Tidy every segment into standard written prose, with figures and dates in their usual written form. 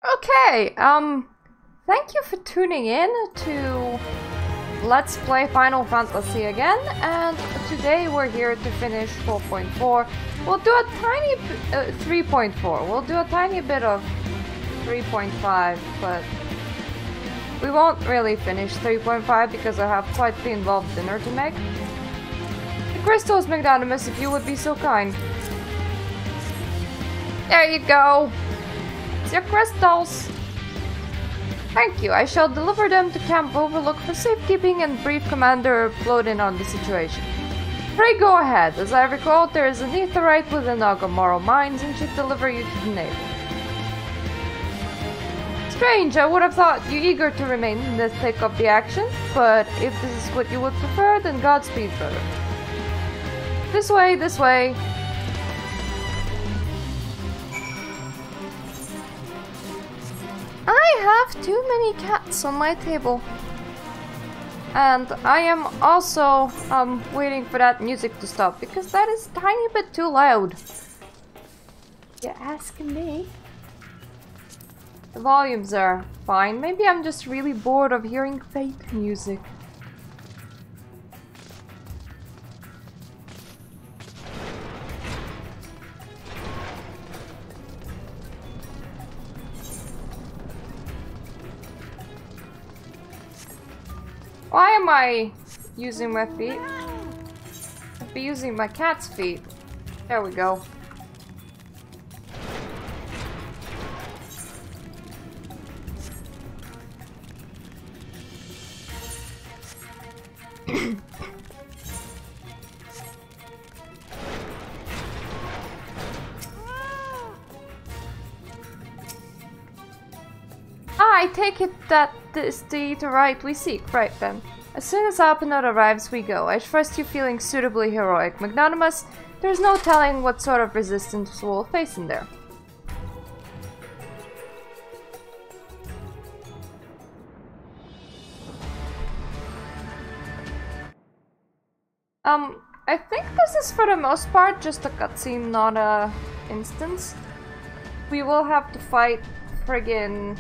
Okay, thank you for tuning in to Let's Play Final Fantasy again, and today we're here to finish 4.4. We'll do a tiny 3.4. We'll do a tiny bit of 3.5, but we won't really finish 3.5 because I have quite the involved dinner to make. The crystals, Magnanimous, if you would be so kind. There you go. It's your crystals. Thank you. I shall deliver them to Camp Overlook for safekeeping and brief Commander upload in on the situation. Pray go ahead. As I recall, there is an aetherite within Agamoro Mines and should deliver you to the Navy. Strange, I would have thought you eager to remain in the thick of the action, but if this is what you would prefer, then Godspeed, brother. This way, this way. I have too many cats on my table. And I am also waiting for that music to stop because that is a tiny bit too loud. You're asking me? The volumes are fine. Maybe I'm just really bored of hearing fake music. Why am I using my feet? I'd be using my cat's feet. There we go. I take it that this is the aetherite we seek, right then. As soon as Alpinot arrives, we go. I trust you feeling suitably heroic, Magnanimous. There's no telling what sort of resistance we'll face in there. I think this is for the most part just a cutscene, not a instance. We will have to fight friggin'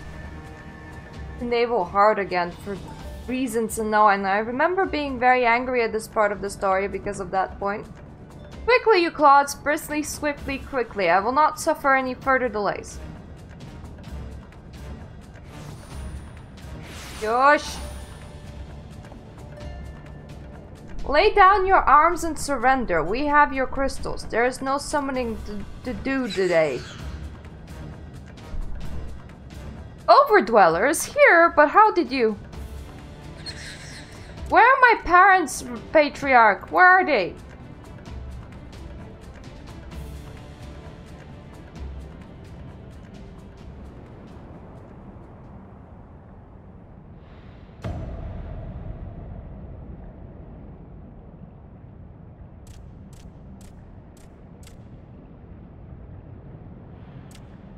Naval Heart again for reasons unknown, and I remember being very angry at this part of the story because of that point. Quickly, you clods, briskly, swiftly, quickly. I will not suffer any further delays. Yosh! Lay down your arms and surrender. We have your crystals. There is no summoning to do today. Overdwellers? Here, but how did you... Where are my parents, Patriarch? Where are they?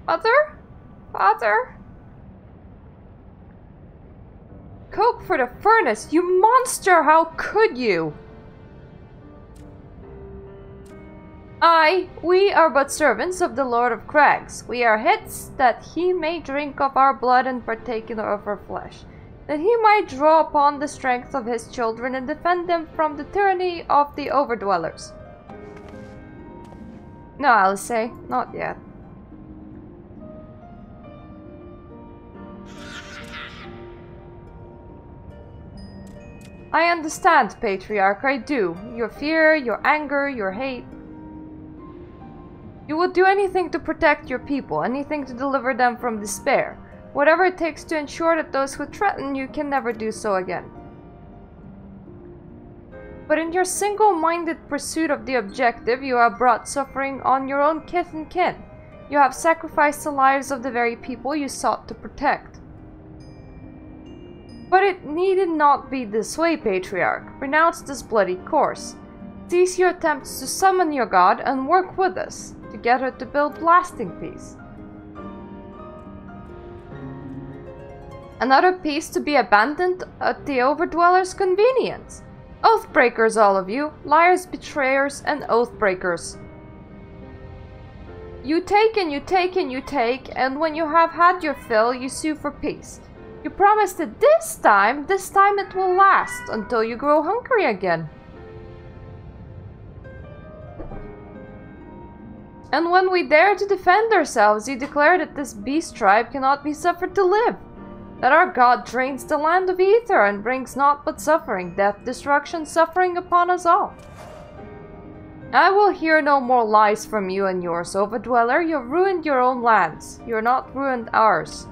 Father? Father? Coke for the furnace, you monster! How could you? We are but servants of the Lord of Crags. We are hits that he may drink of our blood and partake of our flesh, that he might draw upon the strength of his children and defend them from the tyranny of the overdwellers. No, Alice, not yet. I understand, Patriarch, I do. Your fear, your anger, your hate. You will do anything to protect your people, anything to deliver them from despair. Whatever it takes to ensure that those who threaten you can never do so again. But in your single-minded pursuit of the objective, you have brought suffering on your own kith and kin. You have sacrificed the lives of the very people you sought to protect. But it needed not be this way, Patriarch. Renounce this bloody course. Cease your attempts to summon your god and work with us, together to build lasting peace. Another peace to be abandoned at the Overdwellers' convenience. Oathbreakers, all of you. Liars, betrayers, and oathbreakers. You take and you take and you take, and when you have had your fill, you sue for peace. You promise that this time it will last until you grow hungry again. And when we dare to defend ourselves, you declare that this beast tribe cannot be suffered to live. That our god drains the land of ether and brings naught but suffering, death, destruction, suffering upon us all. I will hear no more lies from you and yours, Overdweller. You have ruined your own lands. You are not ruined ours.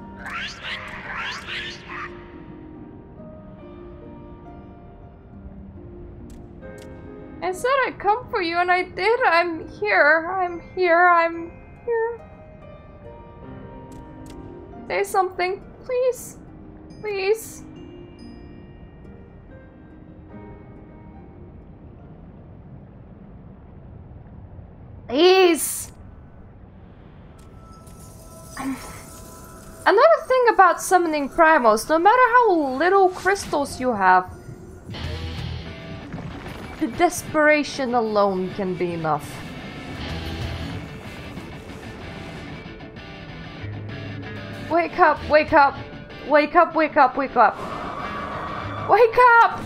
I said I'd come for you and I did. I'm here. I'm here. I'm here. Say something, please. Please. Please. Another thing about summoning primals, no matter how little crystals you have, the desperation alone can be enough. Wake up, wake up, wake up, wake up, wake up. Wake up!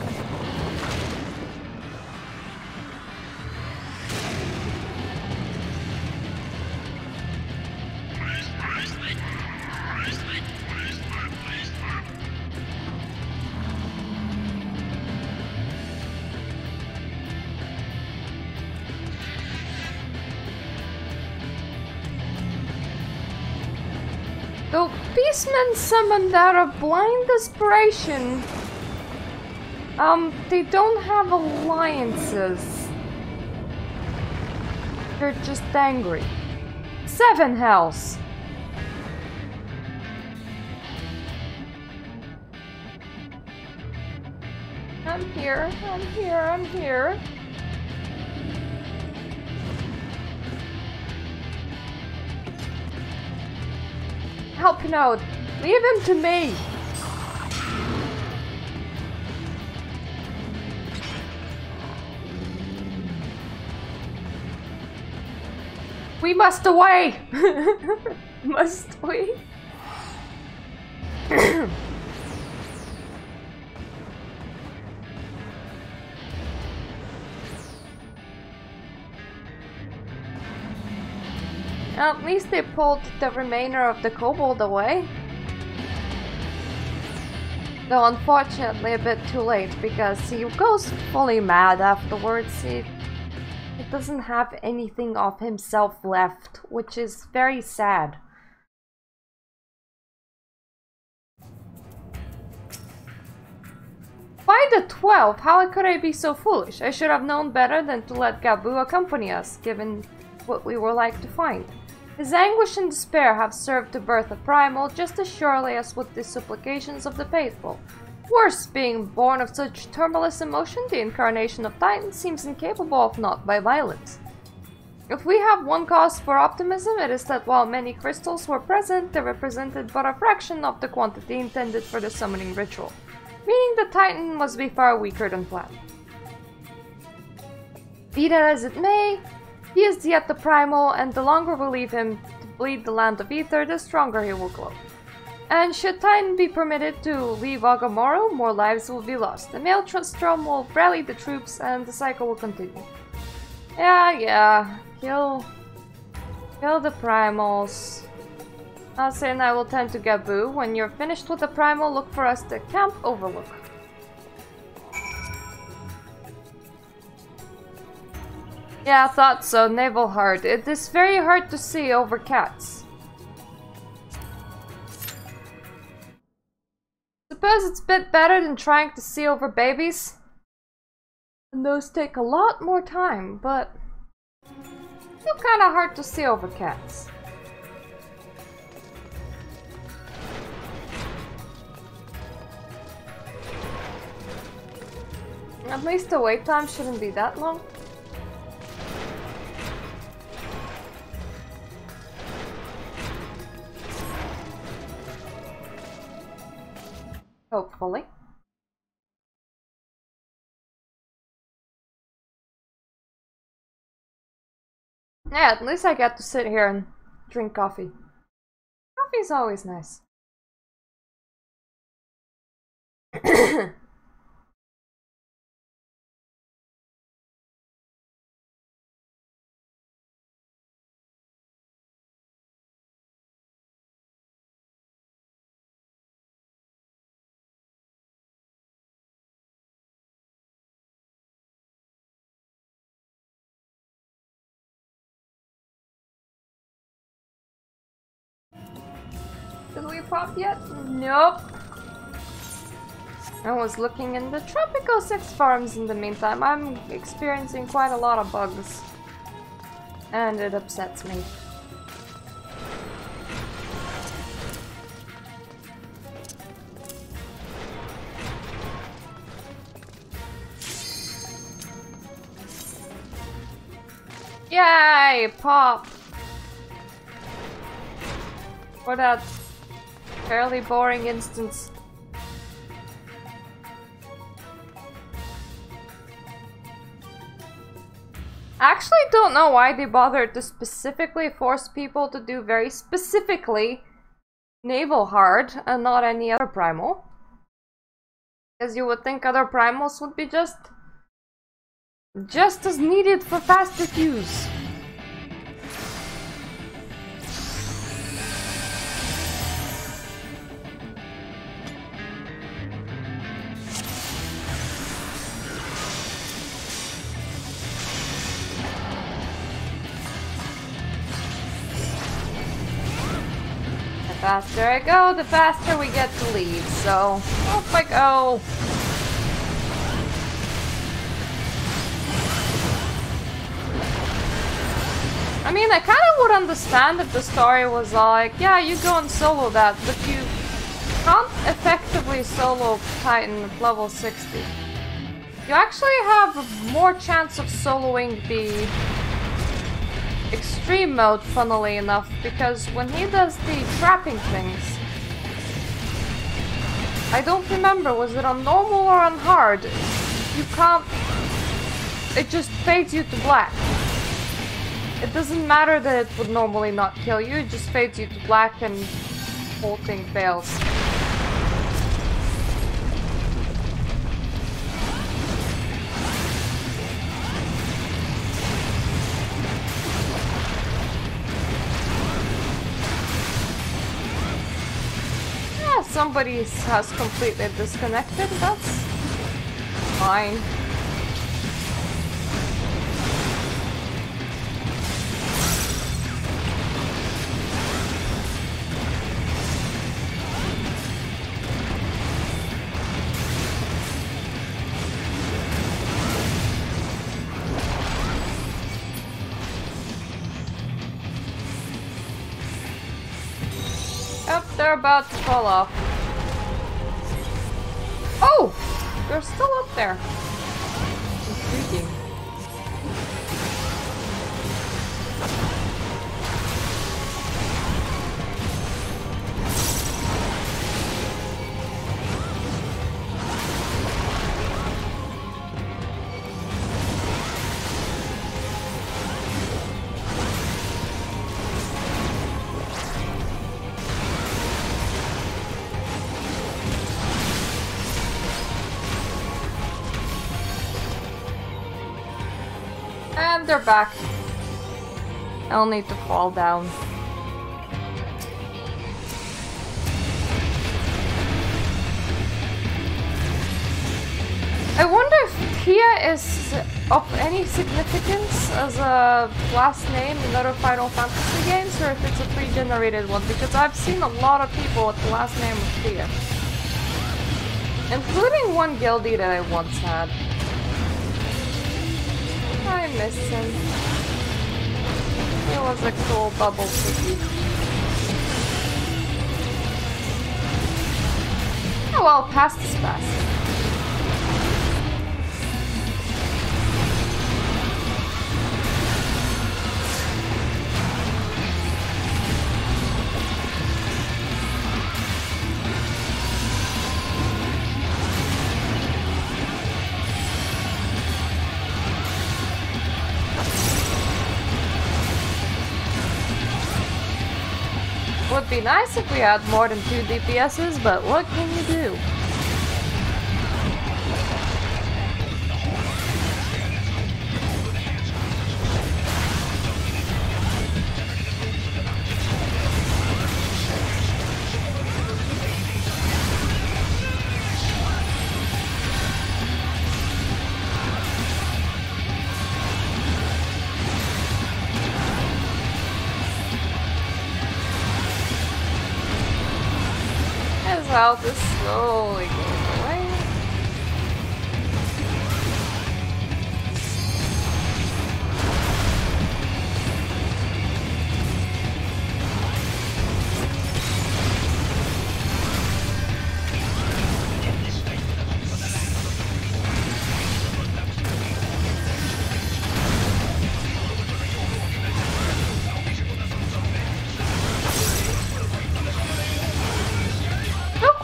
Though beastmen summoned out of blind desperation, they don't have alliances. They're just angry. 7 hells! I'm here, I'm here, I'm here. Help Node. Leave him to me. We must away. Must we? At least they pulled the remainder of the kobold away. Though unfortunately a bit too late, because he goes fully mad afterwards. He doesn't have anything of himself left, which is very sad. By the 12, how could I be so foolish? I should have known better than to let Gabu accompany us, given what we were like to find. His anguish and despair have served to birth a primal just as surely as would the supplications of the faithful. Worse, being born of such tumultuous emotion, the incarnation of Titan seems incapable of naught by violence. If we have one cause for optimism, it is that while many crystals were present, they represented but a fraction of the quantity intended for the summoning ritual, meaning the Titan must be far weaker than planned. Be that as it may, he is yet the primal, and the longer we leave him to bleed the land of ether, the stronger he will grow. And should Titan be permitted to leave Agamoro, more lives will be lost. The male Trustrom will rally the troops, and the cycle will continue. Yeah, kill the primals. Ase and I will tend to Gabu. When you're finished with the primal, look for us to Camp Overlook. Yeah, I thought so. Naval Heart. It is very hard to see over cats. Suppose it's a bit better than trying to see over babies. And those take a lot more time, but still kinda hard to see over cats. At least the wait time shouldn't be that long. Hopefully. Yeah, at least I get to sit here and drink coffee. Coffee's always nice. Did we pop yet? Nope. I was looking in the Tropical 6 farms in the meantime. I'm experiencing quite a lot of bugs. And it upsets me. Yay! Pop! For that fairly boring instance. I actually don't know why they bothered to specifically force people to do very specifically Naval Hard and not any other primal. Because you would think other primals would be just as needed for faster queues. The faster I go, the faster we get to leave, so off I go. I mean, I kind of would understand if the story was like, yeah, you go and solo that, but you can't effectively solo Titan at level 60. You actually have more chance of soloing the extreme mode, funnily enough, because when he does the trapping things, I don't remember, was it on normal or on hard? You can't, it just fades you to black. It doesn't matter that it would normally not kill you, it just fades you to black and whole thing fails. Yeah, somebody has completely disconnected, that's fine. They're about to fall off. Oh! They're still up there. Intriguing. And they're back. I'll need to fall down. I wonder if Tia is of any significance as a last name in other Final Fantasy games, or if it's a pre-generated one, because I've seen a lot of people with the last name of Tia. Including one guildie that I once had. I miss him. He was a cool bubble cookie. Oh well, past is past. would be nice if we had more than 2 DPSs, but what can you do? Health is slowly going away.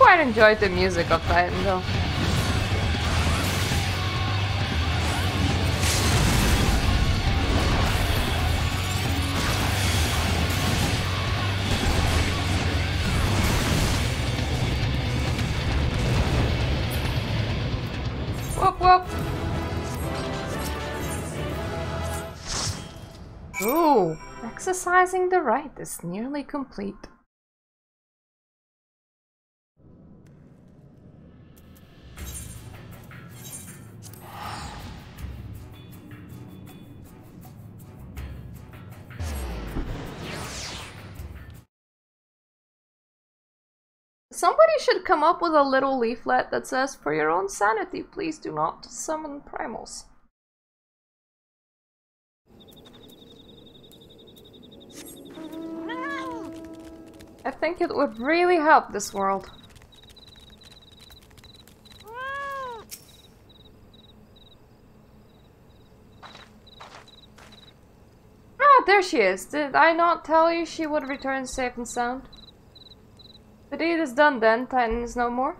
I enjoyed the music of Titan though. Whoop whoop! Ooh, exercising the right is nearly complete. Somebody should come up with a little leaflet that says, "For your own sanity, please do not summon primals." I think it would really help this world. Ah, there she is. Did I not tell you she would return safe and sound? The deed is done then, Titan is no more.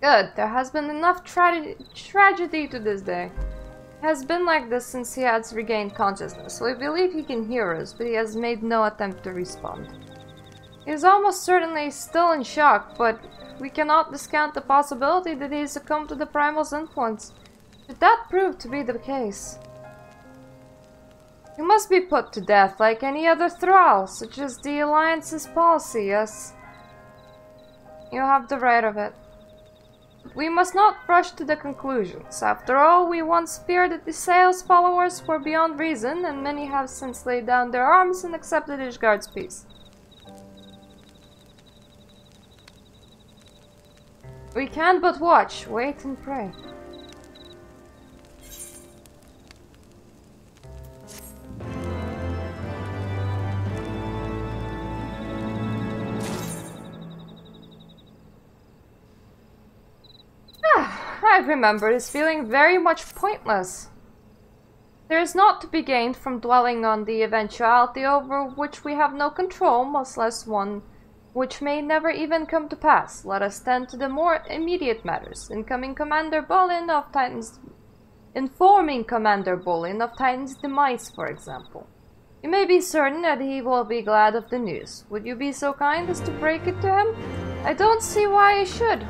Good, there has been enough tragedy to this day. It has been like this since he has regained consciousness. We believe he can hear us, but he has made no attempt to respond. He is almost certainly still in shock, but we cannot discount the possibility that he succumbed to the Primal's influence. Should that prove to be the case, he must be put to death like any other thrall, such as the Alliance's policy, yes. You have the right of it. We must not rush to the conclusions. After all, we once feared that the Sales followers were beyond reason, and many have since laid down their arms and accepted Ishgard's peace. We can but watch, wait and pray. I remember this feeling very much pointless. There is naught to be gained from dwelling on the eventuality over which we have no control, much less one which may never even come to pass. Let us tend to the more immediate matters. Informing Commander Bolin of Titan's demise, for example. You may be certain that he will be glad of the news. Would you be so kind as to break it to him? I don't see why I should.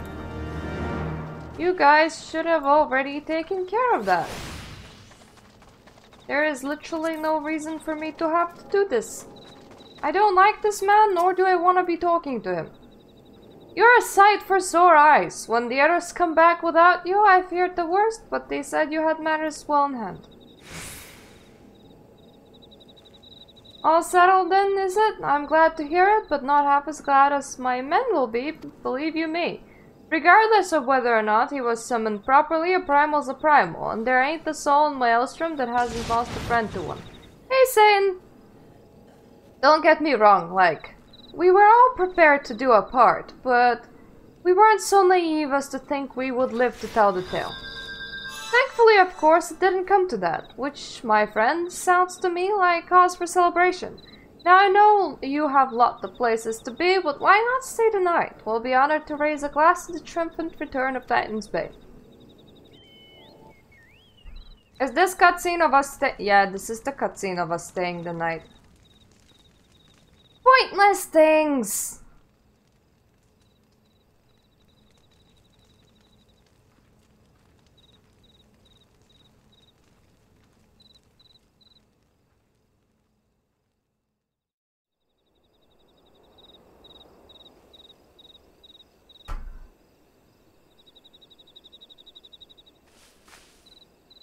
You guys should have already taken care of that. There is literally no reason for me to have to do this. I don't like this man, nor do I want to be talking to him. You're a sight for sore eyes. When the others come back without you, I feared the worst, but they said you had matters well in hand. All settled then, is it? I'm glad to hear it, but not half as glad as my men will be, believe you me. Regardless of whether or not he was summoned properly, a primal's a primal, and there ain't a soul in Maelstrom that hasn't lost a friend to one. Hey, Satan! Don't get me wrong, like, we were all prepared to do our part, but we weren't so naive as to think we would live to tell the tale. Thankfully, of course, it didn't come to that, which, my friend, sounds to me like cause for celebration. Now I know you have lots of places to be, but why not stay the night? We'll be honored to raise a glass to the triumphant return of Titan's Bay. Is this cutscene of us Yeah, this is the cutscene of us staying the night. Pointless things!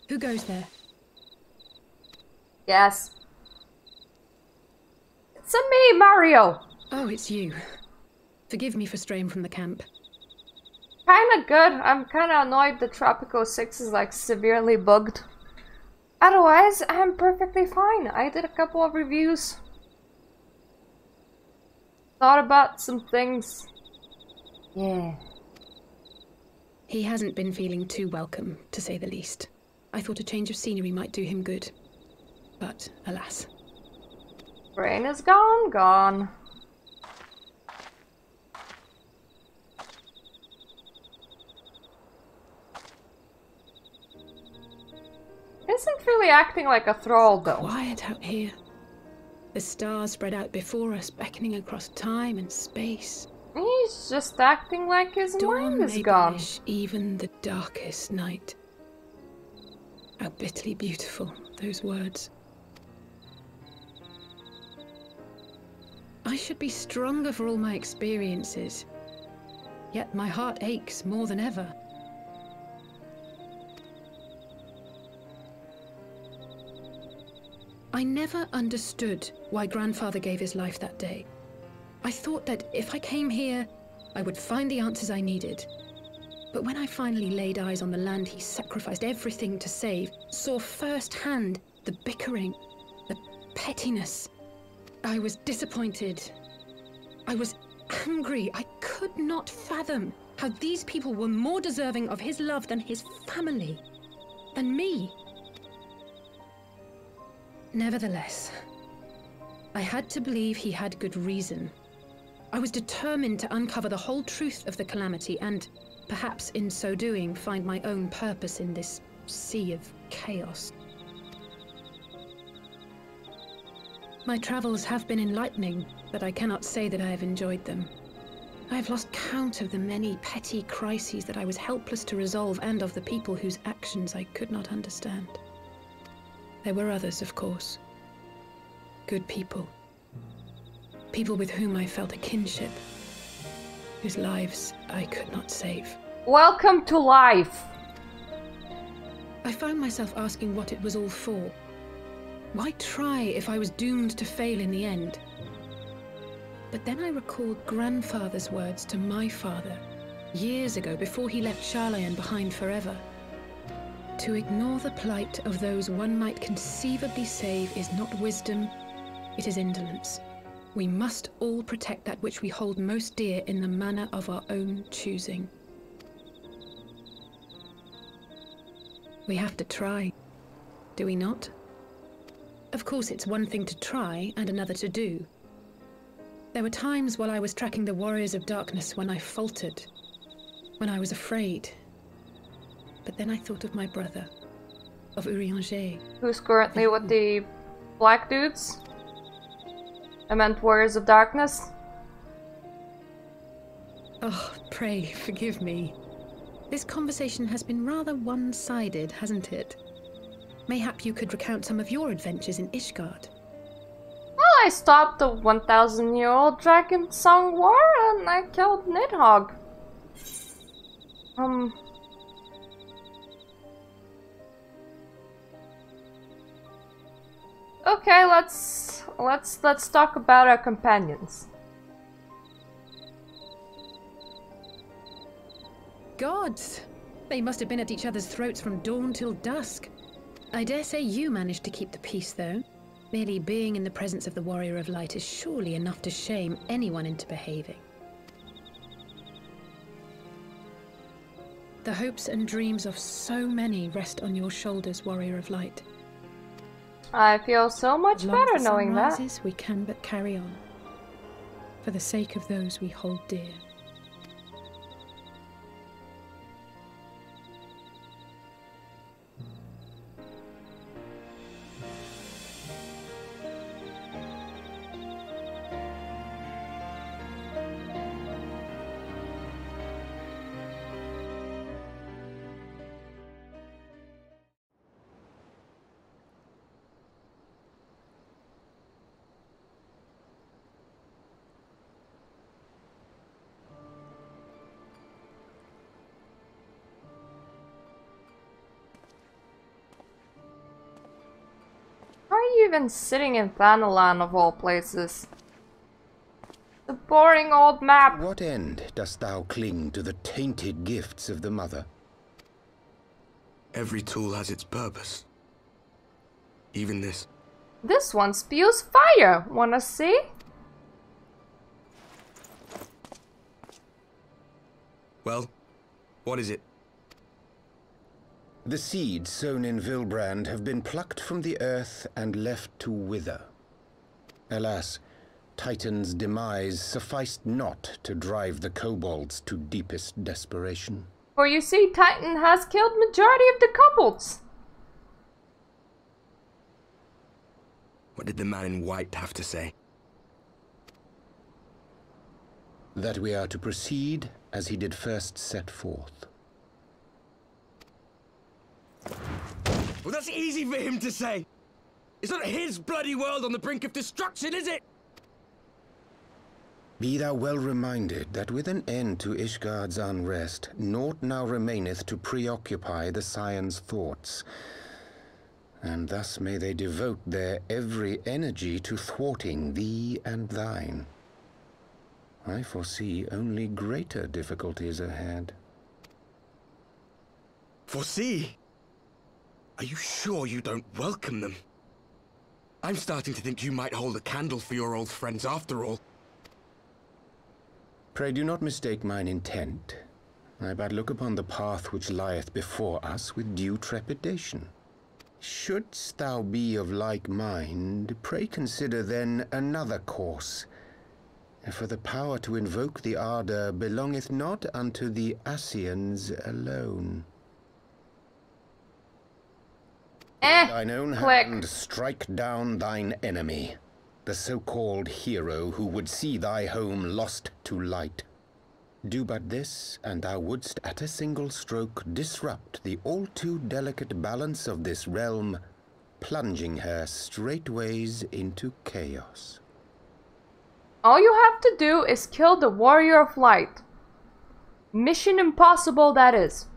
Who goes there? Yes. It's a me, Mario! Oh, it's you. Forgive me for straying from the camp. Kinda good. I'm kinda annoyed that Tropico 6 is like severely bugged. Otherwise, I'm perfectly fine. I did a couple of reviews. Thought about some things. Yeah. He hasn't been feeling too welcome, to say the least. I thought a change of scenery might do him good. But, alas. Brain is gone. Isn't really acting like a thrall, though. Quiet out here. The stars spread out before us, beckoning across time and space. He's just acting like his mind is may gone. banish even the darkest night. How bitterly beautiful, those words. I should be stronger for all my experiences. Yet my heart aches more than ever. I never understood why Grandfather gave his life that day. I thought that if I came here, I would find the answers I needed. But when I finally laid eyes on the land he sacrificed everything to save, saw firsthand the bickering, the pettiness, I was disappointed. I was angry. I could not fathom how these people were more deserving of his love than his family, than me. Nevertheless, I had to believe he had good reason. I was determined to uncover the whole truth of the calamity and, perhaps in so doing, find my own purpose in this sea of chaos. My travels have been enlightening, but I cannot say that I have enjoyed them. I have lost count of the many petty crises that I was helpless to resolve and of the people whose actions I could not understand. There were others, of course. Good people. People with whom I felt a kinship, whose lives I could not save. Welcome to life! I found myself asking what it was all for. Why try if I was doomed to fail in the end? But then I recalled Grandfather's words to my father, years ago before he left Charlayan behind forever. To ignore the plight of those one might conceivably save is not wisdom, it is indolence. We must all protect that which we hold most dear in the manner of our own choosing. We have to try, do we not? Of course, it's one thing to try and another to do. There were times while I was tracking the Warriors of Darkness when I faltered, when I was afraid. But then I thought of my brother, of Eorzea. Who's currently with the black dudes? I meant Warriors of Darkness. Oh, pray forgive me. This conversation has been rather one-sided, hasn't it? Mayhap you could recount some of your adventures in Ishgard. Well, I stopped the 1,000-year-old Dragon Song War and I killed Nidhogg. Okay, let's talk about our companions. Gods! They must have been at each other's throats from dawn till dusk. I dare say you managed to keep the peace, though. Merely being in the presence of the Warrior of Light is surely enough to shame anyone into behaving. The hopes and dreams of so many rest on your shoulders, Warrior of Light. I feel so much better knowing that. As long as the sun rises, we can but carry on, for the sake of those we hold dear. even sitting in Thanalan of all places? The boring old map. To what end dost thou cling to the tainted gifts of the Mother? Every tool has its purpose. Even this. This one spews fire. Wanna see? Well, what is it? The seeds sown in Vilbrand have been plucked from the earth and left to wither. Alas, Titan's demise sufficed not to drive the kobolds to deepest desperation. For you see, Titan has killed majority of the kobolds. What did the man in white have to say? That we are to proceed as he did first set forth. Well, that's easy for him to say. It's not his bloody world on the brink of destruction, is it? Be thou well reminded that with an end to Ishgard's unrest, naught now remaineth to preoccupy the Scion's thoughts. And thus may they devote their every energy to thwarting thee and thine. I foresee only greater difficulties ahead. Foresee? Are you sure you don't welcome them? I'm starting to think you might hold a candle for your old friends after all. Pray do not mistake mine intent. I but look upon the path which lieth before us with due trepidation. Shouldst thou be of like mind, pray consider then another course. For the power to invoke the ardor belongeth not unto the Ascians alone. Thine own hand strike down thine enemy, the so-called hero who would see thy home lost to light. Do but this, and thou wouldst at a single stroke disrupt the all-too-delicate balance of this realm, plunging her straightways into chaos. All you have to do is kill the Warrior of Light. Mission impossible that is.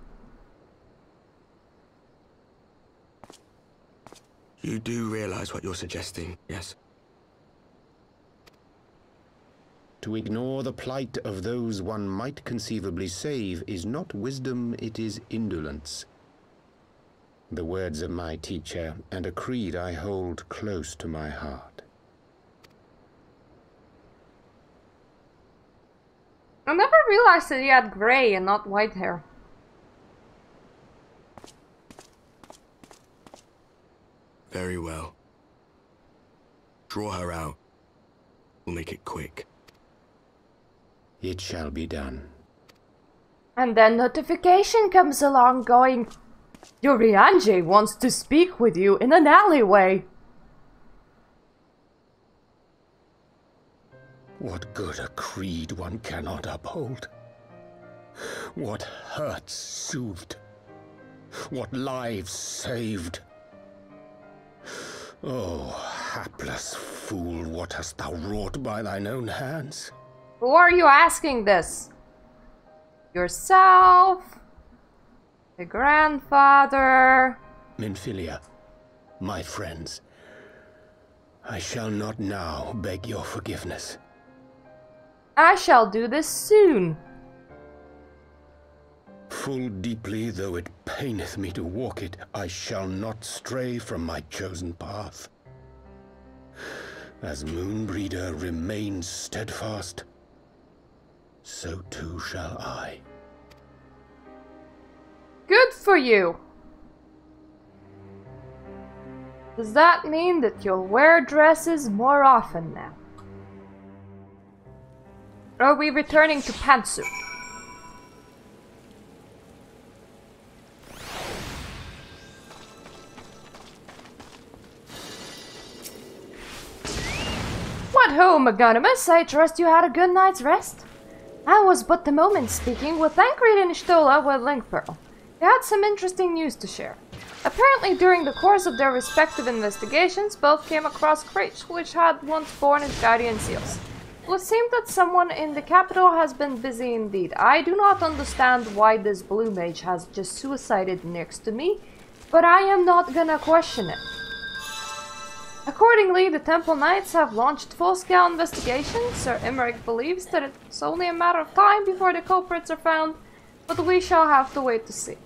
You do realize what you're suggesting, yes? To ignore the plight of those one might conceivably save is not wisdom, it is indolence. The words of my teacher, and a creed I hold close to my heart. I never realized that he had gray and not white hair. Very well. Draw her out. We'll make it quick. It shall be done. And then notification comes along going, Yorianji wants to speak with you in an alleyway. What good a creed one cannot uphold? What hurts soothed? What lives saved? Oh, hapless fool, what hast thou wrought by thine own hands? Who are you asking this? Yourself? The grandfather? Minfilia, my friends, I shall not now beg your forgiveness. I shall do this soon. Full deeply though it paineth me to walk it, I shall not stray from my chosen path. As Moonbreeder remains steadfast, so too shall I. Good for you. Does that mean that you'll wear dresses more often now? Are we returning to pantsuit? What ho, Megonimus? I trust you had a good night's rest? I was but the moment speaking with Thancred and Ishtola with Linkpearl. They had some interesting news to share. Apparently, during the course of their respective investigations, both came across crates which had once borne as guardian seals. It would seem that someone in the capital has been busy indeed. I do not understand why this blue mage has just suicided next to me, but I am not gonna question it. Accordingly, the Temple Knights have launched full-scale investigations. Sir Emmerich believes that it's only a matter of time before the culprits are found, but we shall have to wait to see.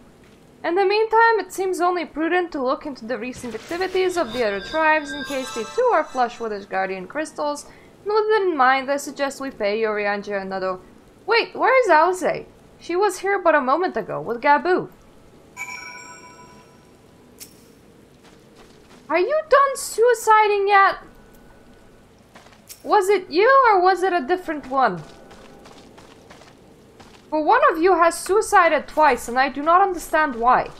In the meantime, it seems only prudent to look into the recent activities of the other tribes in case they too are flush with Asgardian crystals. And with that in mind, I suggest we pay Eorzea another... Wait, where is Eorzea? She was here but a moment ago with Gabu. Are you done suiciding yet? Was it you or was it a different one? For one of you has suicided twice and I do not understand why.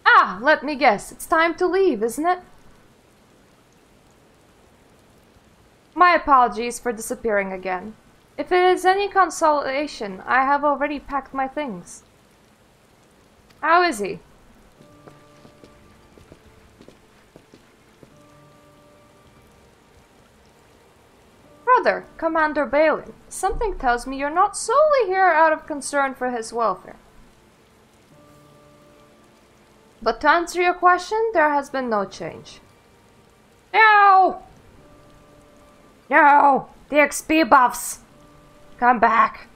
Ah, let me guess. It's time to leave, isn't it? My apologies for disappearing again. If it is any consolation, I have already packed my things. How is he? Brother, Commander Balin, something tells me you're not solely here out of concern for his welfare. But to answer your question, there has been no change. No! No! The XP buffs! Come back!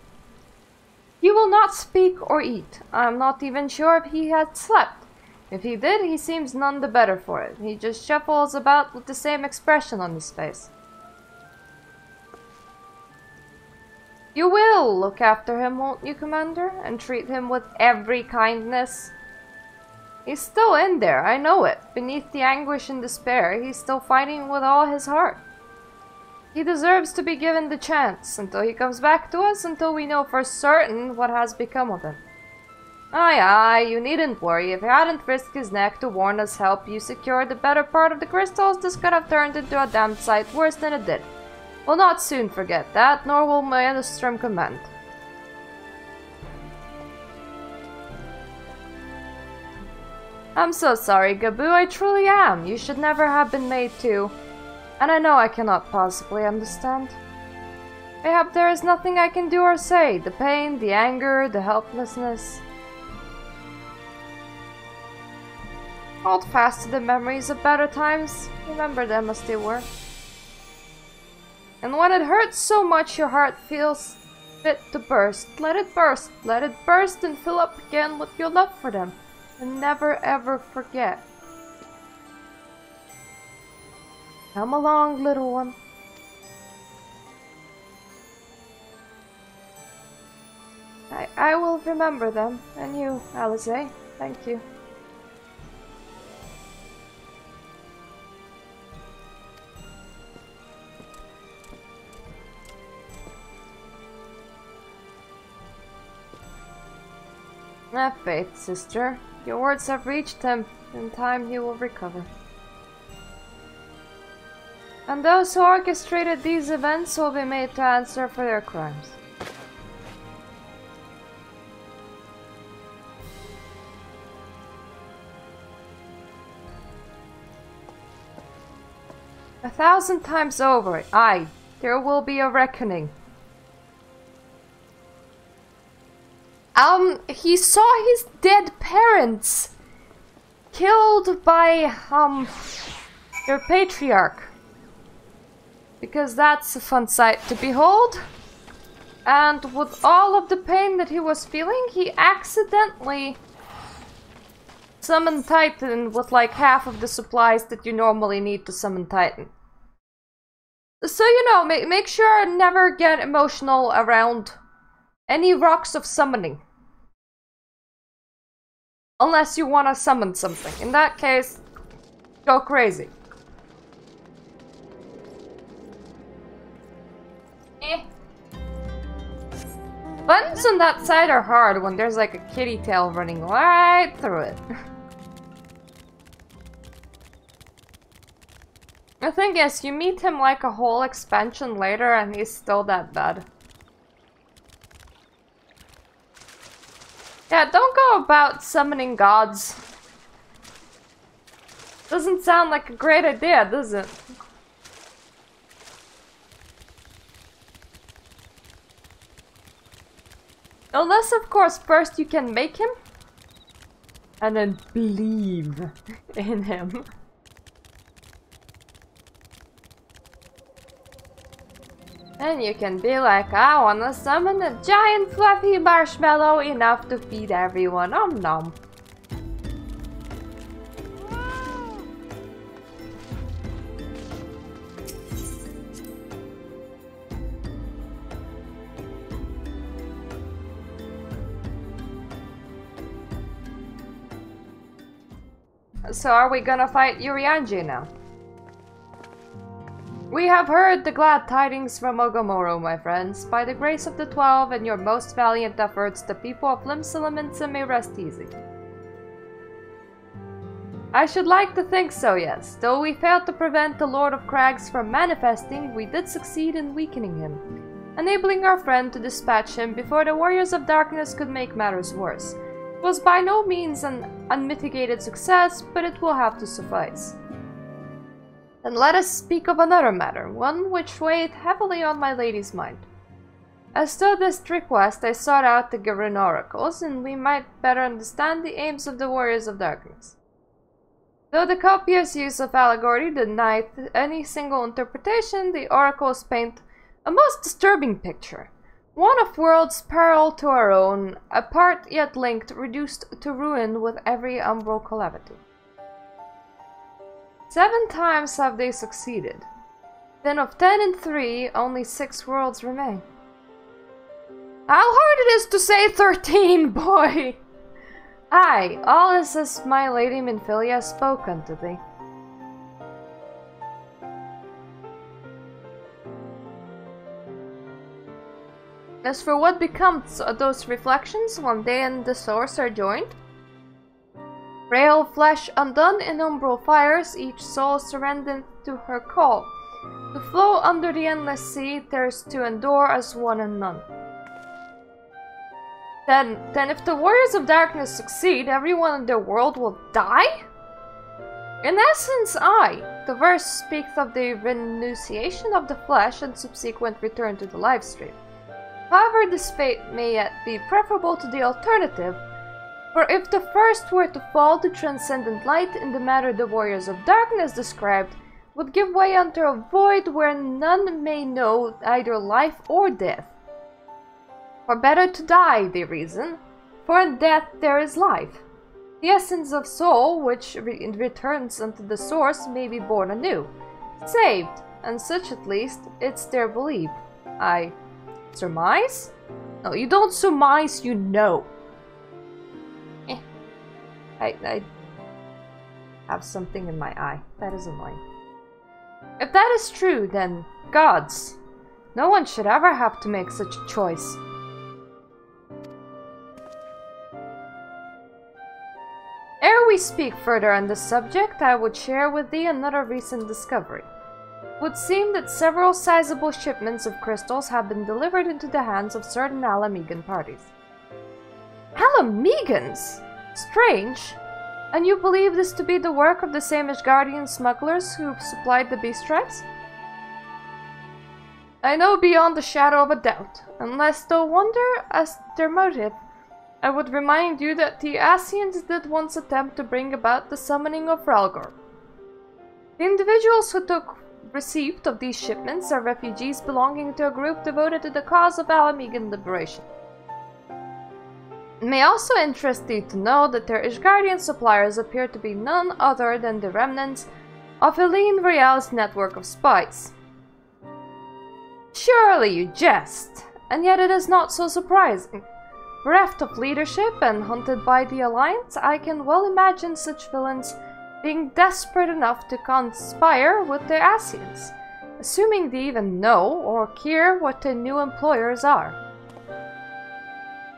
He will not speak or eat. I'm not even sure if he had slept. If he did, he seems none the better for it. He just shuffles about with the same expression on his face. You will look after him, won't you, Commander? And treat him with every kindness? He's still in there, I know it. Beneath the anguish and despair, he's still fighting with all his heart. He deserves to be given the chance, until he comes back to us, until we know for certain what has become of him. Aye, aye, you needn't worry. If he hadn't risked his neck to warn us help you secure the better part of the crystals, this could have turned into a damned sight worse than it did. We'll not soon forget that, nor will Maelstrom command. I'm so sorry, Gabu, I truly am. You should never have been made to. And I know I cannot possibly understand. Mayhap there is nothing I can do or say. The pain, the anger, the helplessness. Hold fast to the memories of better times. Remember them as they were. And when it hurts so much your heart feels fit to burst, let it burst. Let it burst and fill up again with your love for them. And never ever forget. Come along, little one. I will remember them. And you, Eorzea. Thank you. Have faith, sister. Your words have reached him. In time he will recover. And those who orchestrated these events will be made to answer for their crimes. A thousand times over, aye, there will be a reckoning. He saw his dead parents killed by, their patriarch. Because that's a fun sight to behold. And with all of the pain that he was feeling, he accidentally summoned Titan with like half of the supplies that you normally need to summon Titan. So, you know, make sure never get emotional around any rocks of summoning. Unless you want to summon something. In that case, go crazy. Buttons on that side are hard when there's like a kitty tail running right through it. The thing is, you meet him like a whole expansion later and he's still that bad. Yeah, don't go about summoning gods. Doesn't sound like a great idea, does it? Unless, of course, first you can make him and then believe in him. And you can be like, I wanna summon a giant fluffy marshmallow enough to feed everyone. Nom nom. So are we gonna fight Urianger now? We have heard the glad tidings from Ogomoro, my friends. By the grace of the 12 and your most valiant efforts, the people of Limsa may rest easy. I should like to think so, yes. Though we failed to prevent the Lord of Crags from manifesting, we did succeed in weakening him, enabling our friend to dispatch him before the Warriors of Darkness could make matters worse. It was by no means an unmitigated success, but it will have to suffice. Then let us speak of another matter, one which weighed heavily on my lady's mind. As to this request, I sought out the Gurren oracles, and we might better understand the aims of the Warriors of Darkness. Though the copious use of allegory denied any single interpretation, the oracles paint a most disturbing picture. One of worlds parallel to our own, apart yet linked, reduced to ruin with every umbral calamity. 7 times have they succeeded. Then of 10 and 3, only 6 worlds remain. How hard it is to say 13, boy! Aye, all is as my lady Minfilia spoke unto thee. As for what becomes of those reflections when they and the source are joined, frail flesh undone in umbral fires, each soul surrendered to her call, to flow under the endless sea, theirs to endure as one and none. Then if the Warriors of Darkness succeed, everyone in their world will die? In essence, aye. The verse speaks of the renunciation of the flesh and subsequent return to the life stream. However, this fate may yet be preferable to the alternative, for if the first were to fall, the transcendent light in the manner the Warriors of Darkness described would give way unto a void where none may know either life or death. For better to die, they reason, for in death there is life. The essence of soul, which returns unto the source, may be born anew, saved, and such at least it's their belief. I surmise? No, you don't surmise, you know. I have something in my eye. That is annoying. If that is true, then gods, no one should ever have to make such a choice. Ere we speak further on this subject, I would share with thee another recent discovery. It would seem that several sizable shipments of crystals have been delivered into the hands of certain Alamegan parties. Alamegans? Strange. And you believe this to be the work of the same Asgardian smugglers who supplied the beast tribes? I know beyond the shadow of a doubt. Unless thou wonder as their motive, I would remind you that the Asians did once attempt to bring about the summoning of Rhalgor. The individuals who took receipt of these shipments are refugees belonging to a group devoted to the cause of Alamegan liberation. It may also interest thee to know that their Ishgardian suppliers appear to be none other than the remnants of Helene Royale's network of spies. Surely you jest, and yet it is not so surprising. Bereft of leadership and hunted by the Alliance, I can well imagine such villains being desperate enough to conspire with the Asians, assuming they even know or care what their new employers are.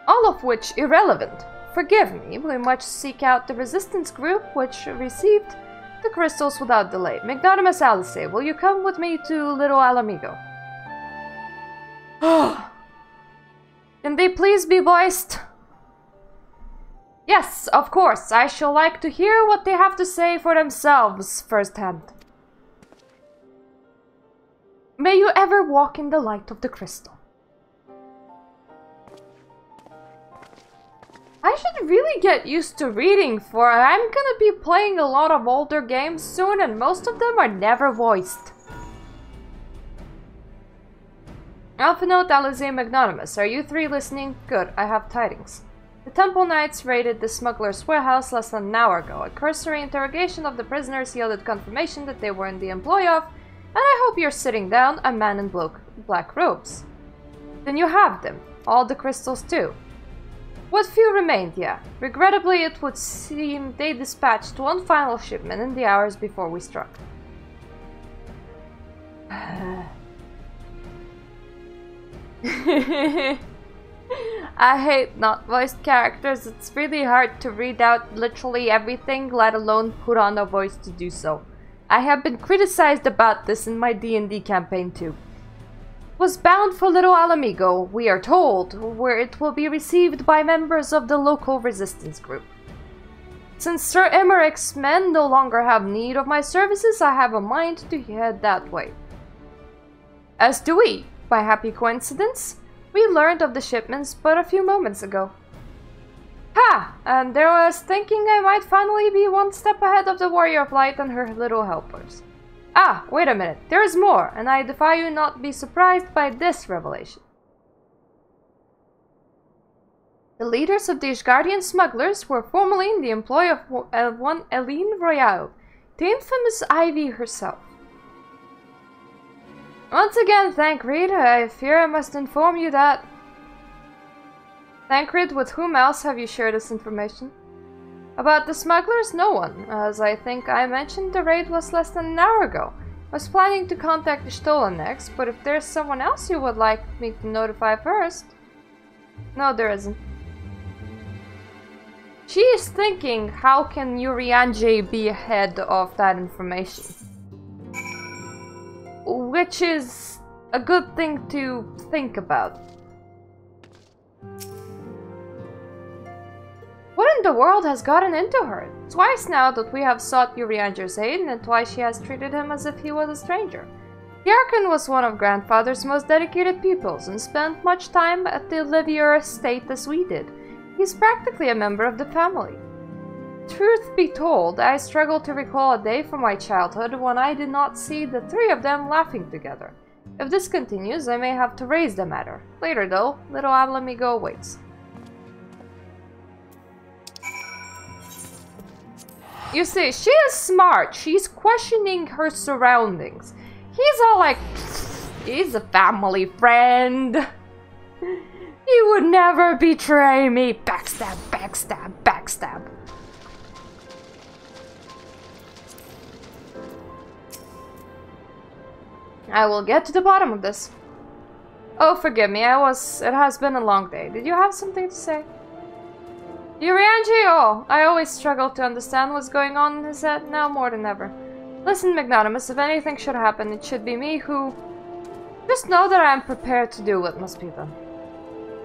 All of which irrelevant. Forgive me, we must seek out the resistance group which received the crystals without delay. Magnanimous Alice, will you come with me to Little Alamigo? Can they please be voiced? Yes, of course, I shall like to hear what they have to say for themselves firsthand. May you ever walk in the light of the crystal. I should really get used to reading, for I'm gonna be playing a lot of older games soon and most of them are never voiced. Alpha Note, Eorzea, Magnanimous, are you three listening? Good, I have tidings. The Temple Knights raided the smuggler's warehouse less than an hour ago. A cursory interrogation of the prisoners yielded confirmation that they were in the employ of, and I hope you're sitting down, a man in black robes. Then you have them. All the crystals too. What few remained, yeah. Regrettably, it would seem they dispatched one final shipment in the hours before we struck. I hate not voiced characters. It's really hard to read out literally everything, let alone put on a voice to do so. I have been criticized about this in my D&D campaign too. Was bound for Little Alamigo, we are told, where it will be received by members of the local resistance group. Since Sir Emmerich's men no longer have need of my services, I have a mind to head that way. As do we. By happy coincidence, we learned of the shipments but a few moments ago. Ha! And there I was thinking I might finally be one step ahead of the Warrior of Light and her little helpers. Ah, wait a minute, there is more, and I defy you not be surprised by this revelation. The leaders of the Ishgardian smugglers were formerly in the employ of one Eileen Royale, the infamous Ivy herself. Once again, Thancred, I fear I must inform you that... Thancred, with whom else have you shared this information? About the smugglers, no one. As I think I mentioned, the raid was less than an hour ago. I was planning to contact the Stolen next, but if there's someone else you would like me to notify first... No, there isn't. She is thinking, how can Urianger be ahead of that information? Which is a good thing to think about. What in the world has gotten into her? Twice now that we have sought Urianger's aid, and twice she has treated him as if he was a stranger. The Archon was one of Grandfather's most dedicated pupils, and spent much time at the Livier estate as we did. He's practically a member of the family. Truth be told, I struggle to recall a day from my childhood when I did not see the three of them laughing together. If this continues, I may have to raise the matter. Later though, little Alamigo waits. You see, she is smart. She's questioning her surroundings. He's all like, he's a family friend. He would never betray me. Backstab, backstab, backstab. I will get to the bottom of this. Oh, forgive me, it has been a long day. Did you have something to say? Urianger, oh, I always struggle to understand what's going on in his head, now more than ever. Listen, Magnanimous, if anything should happen, it should be me who... Just know that I am prepared to do what must be done.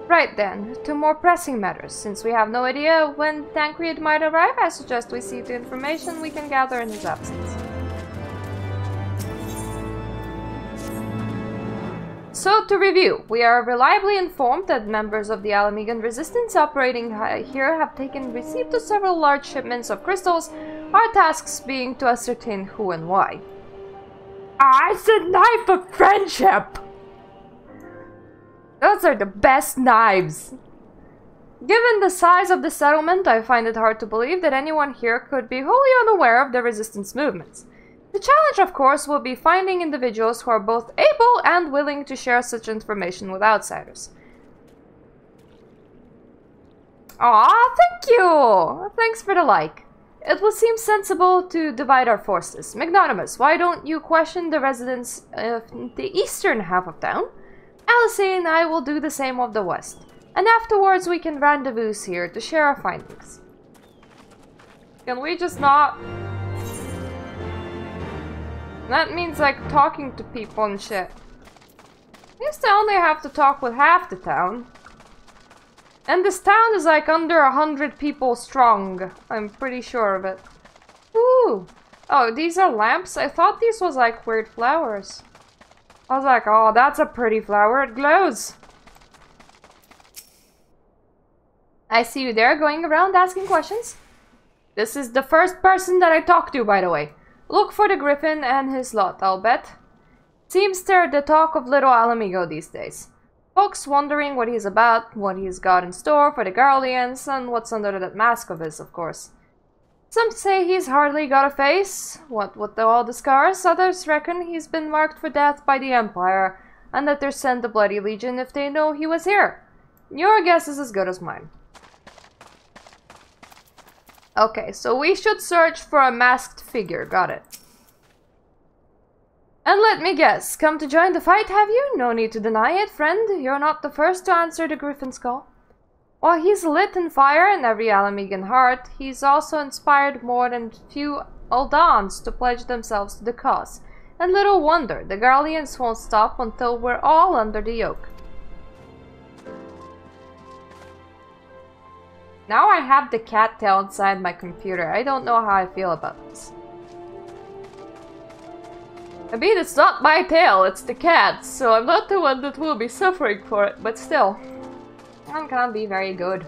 Right then, to more pressing matters. Since we have no idea when Thancred might arrive, I suggest we see the information we can gather in his absence. So, to review, we are reliably informed that members of the Alamigan resistance operating here have taken receipt of several large shipments of crystals, our tasks being to ascertain who and why. I said knife of friendship! Those are the best knives! Given the size of the settlement, I find it hard to believe that anyone here could be wholly unaware of the resistance movements. The challenge, of course, will be finding individuals who are both able and willing to share such information with outsiders. Aw, thank you! Thanks for the like. It will seem sensible to divide our forces. Magnanimous, why don't you question the residents of the eastern half of town? Eorzea and I will do the same of the west. And afterwards we can rendezvous here to share our findings. Can we just not... That means like talking to people and shit. I used to only have to talk with half the town. And this town is like under 100 people strong. I'm pretty sure of it. Ooh! Oh, these are lamps? I thought these was like weird flowers. I was like, oh, that's a pretty flower. It glows. I see you there going around asking questions. This is the first person that I talked to, by the way. Look for the Griffin and his lot, I'll bet. Seems they're the talk of Little Alamigo these days. Folks wondering what he's about, what he's got in store for the Guardians, and what's under that mask of his, of course. Some say he's hardly got a face, what with all the scars. Others reckon he's been marked for death by the Empire, and that they'll send the Bloody Legion if they know he was here. Your guess is as good as mine. Okay, so we should search for a masked figure, got it. And let me guess, come to join the fight, have you? No need to deny it, friend. You're not the first to answer the Griffin's call. While he's lit in fire in every Alamigan heart, he's also inspired more than few Aldans to pledge themselves to the cause. And little wonder, the Guardians won't stop until we're all under the yoke. Now I have the cattail inside my computer. I don't know how I feel about this. I mean, it's not my tail, it's the cat's, so I'm not the one that will be suffering for it, but still. I can't be very good.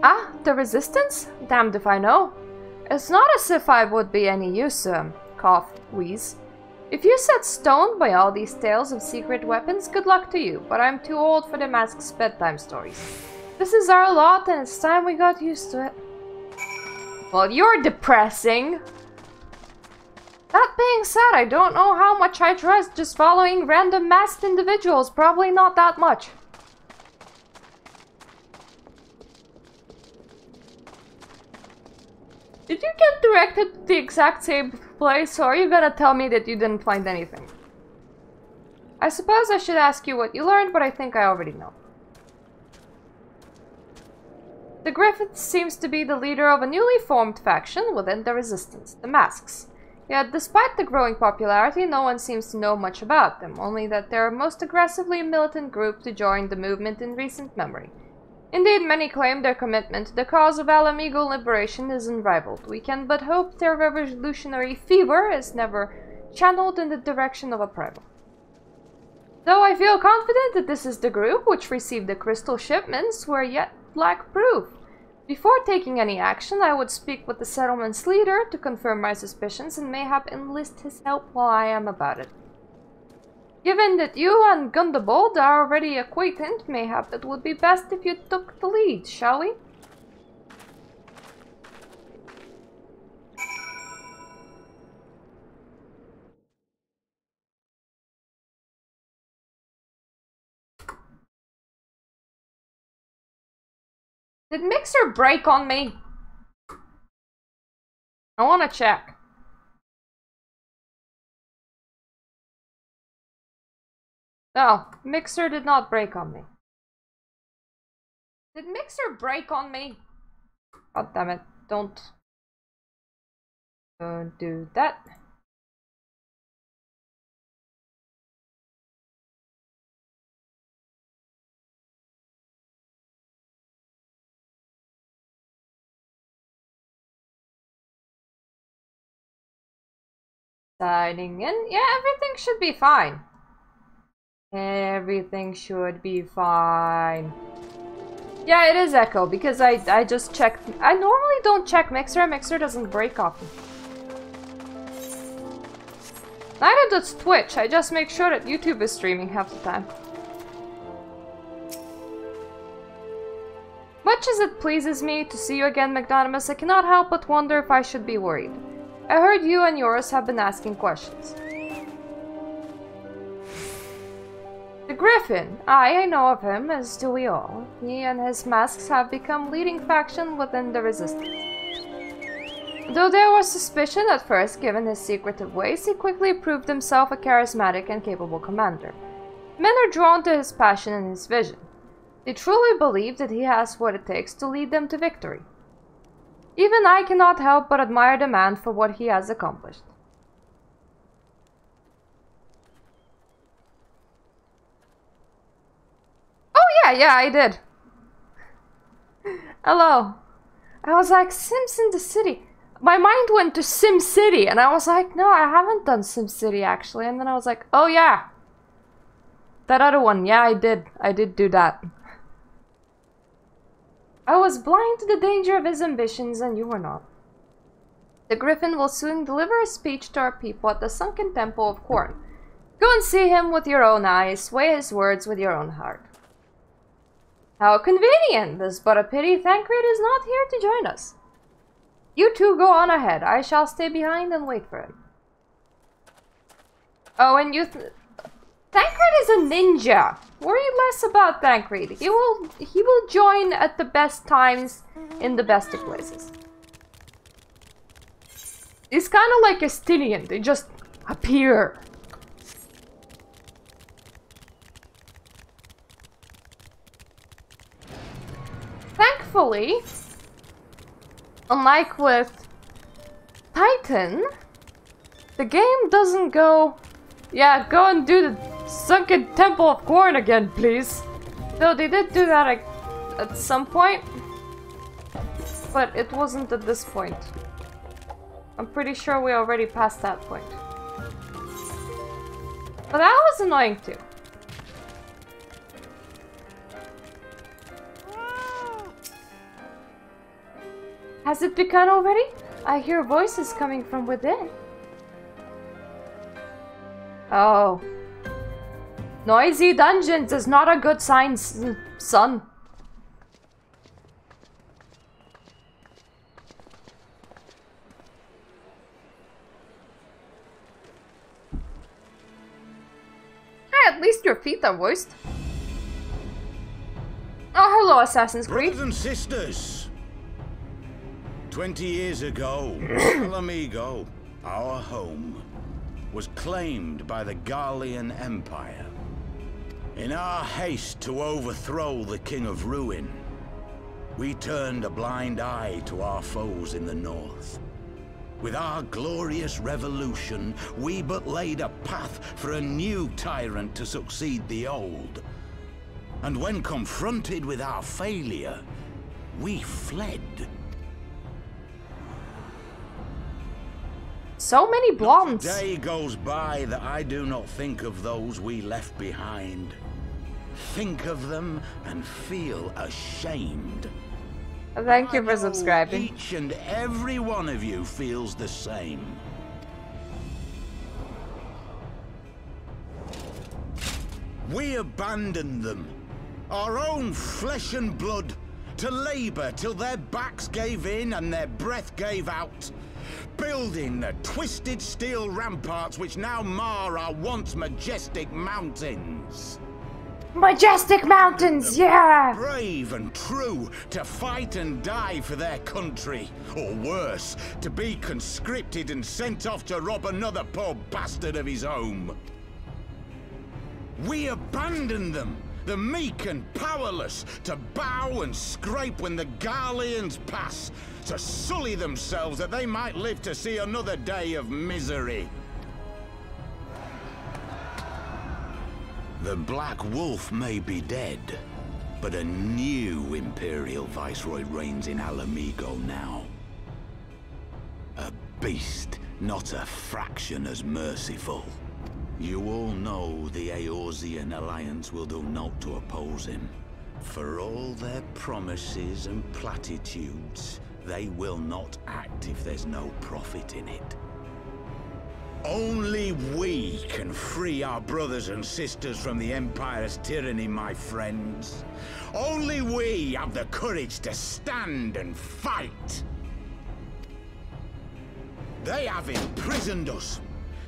Ah, the resistance? Damned if I know. It's not as if I would be any use, cough, wheeze. If you set stoned by all these tales of secret weapons, good luck to you, but I'm too old for the mask's bedtime stories. This is our lot, and it's time we got used to it. Well, you're depressing. That being said, I don't know how much I trust just following random masked individuals. Probably not that much. Did you get directed to the exact same place, or are you gonna tell me that you didn't find anything? I suppose I should ask you what you learned, but I think I already know. The Griffin seems to be the leader of a newly formed faction within the Resistance, the Masks. Yet, despite the growing popularity, no one seems to know much about them, only that they're a most aggressively militant group to join the movement in recent memory. Indeed, many claim their commitment to the cause of Alamigo liberation is unrivaled. We can but hope their revolutionary fever is never channeled in the direction of a rival. Though I feel confident that this is the group which received the crystal shipments, we're yet lack proof. Before taking any action, I would speak with the settlement's leader to confirm my suspicions and mayhap enlist his help while I am about it. Given that you and Gundebold are already acquainted, mayhap it would be best if you took the lead, shall we? Did Mixer break on me? I want to check. No, Mixer did not break on me. Did Mixer break on me? God damn it, don't do that. Signing in. Yeah, everything should be fine. Everything should be fine. Yeah, it is Echo, because I just checked. I normally don't check Mixer. Mixer doesn't break often. Neither does Twitch. I just make sure that YouTube is streaming half the time. Much as it pleases me to see you again, Magnanimous, I cannot help but wonder if I should be worried. I heard you and yours have been asking questions. The Griffin. I know of him, as do we all. He and his masks have become leading faction within the Resistance. Though there was suspicion at first given his secretive ways, he quickly proved himself a charismatic and capable commander. Men are drawn to his passion and his vision. They truly believe that he has what it takes to lead them to victory. Even I cannot help but admire the man for what he has accomplished. Oh yeah, I did. Hello. I was like, Sims in the City. My mind went to Sim City, and I was like, no, I haven't done Sim City actually. And then I was like, oh yeah, that other one. Yeah, I did. I did do that. I was blind to the danger of his ambitions, and you were not. The Griffin will soon deliver a speech to our people at the sunken temple of Corn. Go and see him with your own eyes, weigh his words with your own heart. How convenient! This but a pity Thancred is not here to join us. You two go on ahead. I shall stay behind and wait for him. Oh, and you... Thancred is a ninja! Worry less about Thancred. He will join at the best times in the best of places. He's kind of like a Stinian. They just appear. Thankfully, unlike with Titan, the game doesn't go, yeah, go and do the sunken temple of Corn again, please. Though they did do that at some point, but it wasn't at this point. I'm pretty sure we already passed that point. But that was annoying too. Has it begun already? I hear voices coming from within. Oh. Noisy dungeons is not a good sign, son. Hey, at least your feet are moist. Oh, hello, Assassin's Creed. Brothers and sisters. 20 years ago, Alamigo, our home, was claimed by the Garlean Empire. In our haste to overthrow the King of Ruin, we turned a blind eye to our foes in the north. With our glorious revolution, we but laid a path for a new tyrant to succeed the old. And when confronted with our failure, we fled. So many blondes. Not a day goes by that I do not think of those we left behind. Think of them and feel ashamed. Thank you for subscribing. Each and every one of you feels the same. We abandoned them, our own flesh and blood, to labor till their backs gave in and their breath gave out. Building the twisted steel ramparts which now mar our once majestic mountains. Majestic mountains, yeah! Brave and true to fight and die for their country, or worse, to be conscripted and sent off to rob another poor bastard of his home. We abandoned them, the meek and powerless, to bow and scrape when the Garleans pass, to sully themselves that they might live to see another day of misery. The Black Wolf may be dead, but a new Imperial Viceroy reigns in Alamigo now. A beast, not a fraction as merciful. You all know the Eorzean Alliance will do naught to oppose him. For all their promises and platitudes, they will not act if there's no profit in it. Only we can free our brothers and sisters from the Empire's tyranny, my friends. Only we have the courage to stand and fight. They have imprisoned us.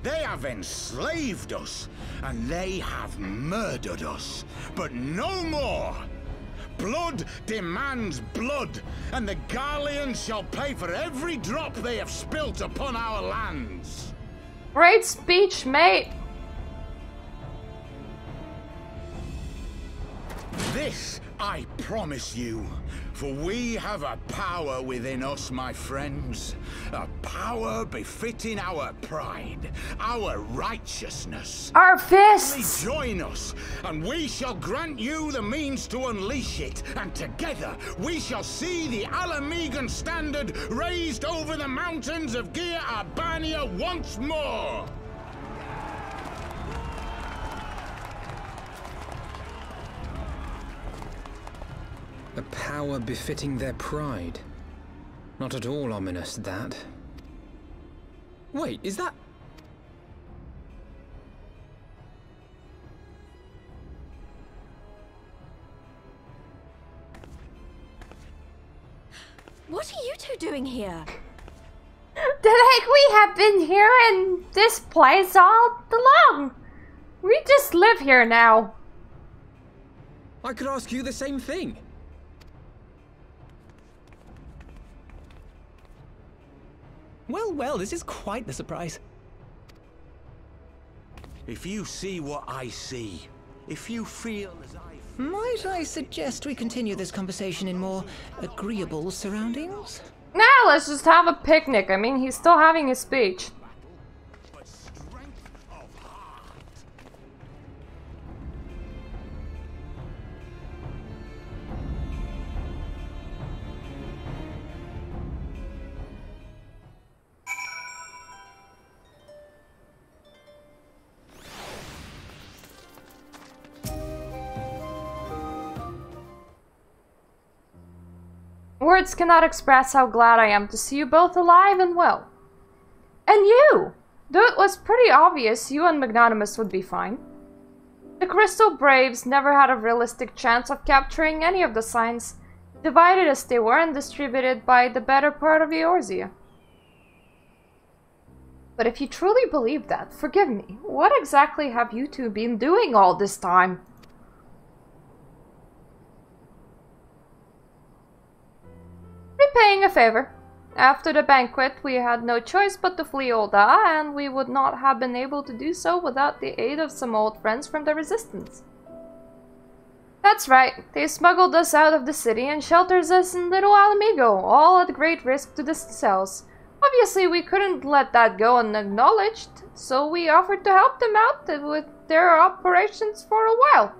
They have enslaved us. And they have murdered us. But no more! Blood demands blood, and the Garleans shall pay for every drop they have spilt upon our lands. Great speech, mate. This I promise you, for we have a power within us, my friends. A power befitting our pride, our righteousness. Our fists! Join us, and we shall grant you the means to unleash it. And together, we shall see the Alamegan standard raised over the mountains of Gia Albania once more. A power befitting their pride. Not at all ominous, that. Wait, is that... What are you two doing here? Like we have been here in this place all along. We just live here now. I could ask you the same thing. Well, this is quite the surprise. If you see what I see, if you feel as I feel... Might I suggest we continue this conversation in more agreeable surroundings? Now let's just have a picnic. I mean, he's still having his speech. But strength of heart. Words cannot express how glad I am to see you both alive and well. And you! Though it was pretty obvious you and Magnanimous would be fine. The Crystal Braves never had a realistic chance of capturing any of the signs, divided as they were and distributed by the better part of Eorzea. But if you truly believe that, forgive me, what exactly have you two been doing all this time? Repaying a favor. After the banquet, we had no choice but to flee Olda, and we would not have been able to do so without the aid of some old friends from the Resistance. That's right, they smuggled us out of the city and shelters us in Little Alamigo, all at great risk to themselves. Obviously, we couldn't let that go unacknowledged, so we offered to help them out with their operations for a while.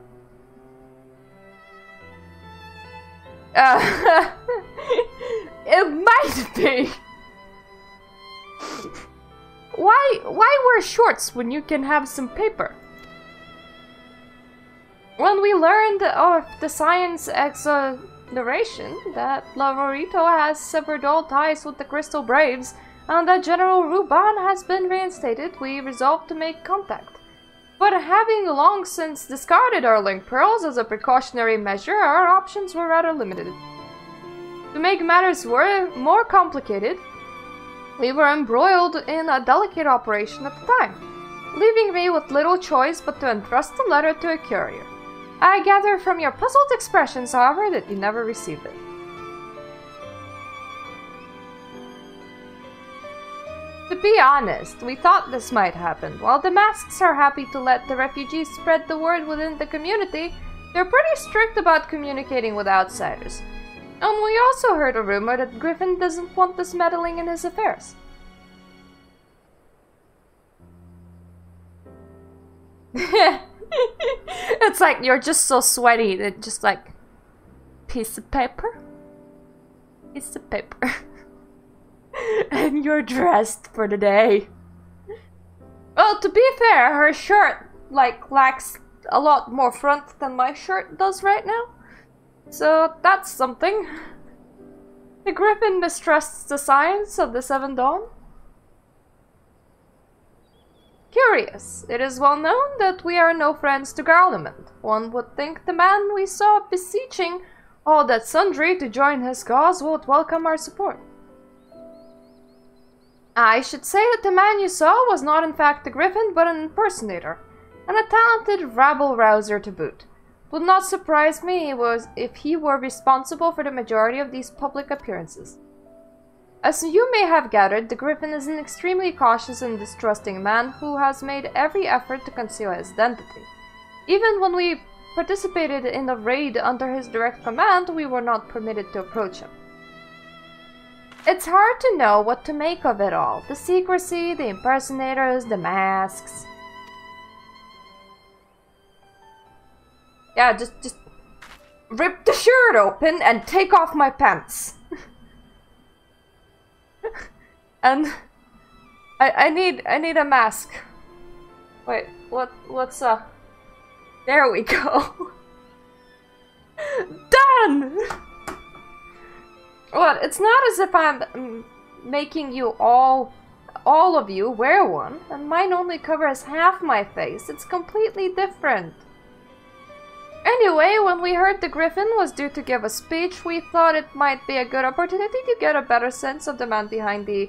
It might be. Why wear shorts when you can have some paper? When we learned of the science exploration that Lavorito has severed all ties with the Crystal Braves and that General Ruban has been reinstated, we resolved to make contact. But having long since discarded our link pearls as a precautionary measure, our options were rather limited. To make matters more complicated, we were embroiled in a delicate operation at the time, leaving me with little choice but to entrust the letter to a courier. I gather from your puzzled expressions, however, that you never received it. To be honest, we thought this might happen. While the masks are happy to let the refugees spread the word within the community, they're pretty strict about communicating with outsiders. And we also heard a rumor that Griffin doesn't want us meddling in his affairs. It's like you're just so sweaty that just like piece of paper. Piece of paper. And you're dressed for the day. Well, to be fair, her shirt like lacks a lot more front than my shirt does right now. So that's something. The Griffin mistrusts the science of the Seven Dawn. Curious. It is well known that we are no friends to Garlemald. One would think the man we saw beseeching all that sundry to join his cause would welcome our support. I should say that the man you saw was not in fact the Griffin, but an impersonator, and a talented rabble-rouser to boot. Would not surprise me if he were responsible for the majority of these public appearances. As you may have gathered, the Griffin is an extremely cautious and distrusting man who has made every effort to conceal his identity. Even when we participated in a raid under his direct command, we were not permitted to approach him. It's hard to know what to make of it all. The secrecy, the impersonators, the masks. Yeah, just rip the shirt open and take off my pants. And I need a mask. Wait, what's there we go. Done! What? It's not as if I'm making you all of you wear one, and mine only covers half my face. It's completely different. Anyway, when we heard the Griffin was due to give a speech, we thought it might be a good opportunity to get a better sense of the man behind the...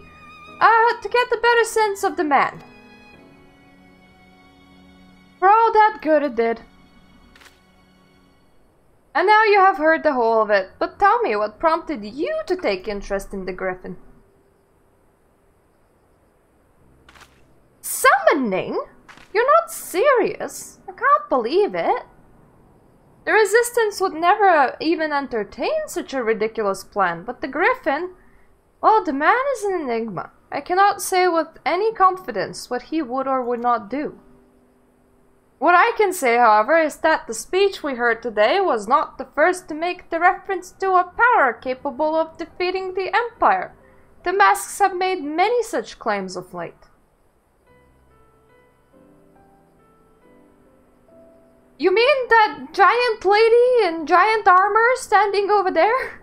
to get a better sense of the man. For all that good it did. And now you have heard the whole of it, but tell me what prompted you to take interest in the Griffin? Summoning? You're not serious? I can't believe it. The Resistance would never even entertain such a ridiculous plan, but the Griffin... Well, the man is an enigma. I cannot say with any confidence what he would or would not do. What I can say, however, is that the speech we heard today was not the first to make the reference to a power capable of defeating the Empire. The masks have made many such claims of late. You mean that giant lady in giant armor standing over there?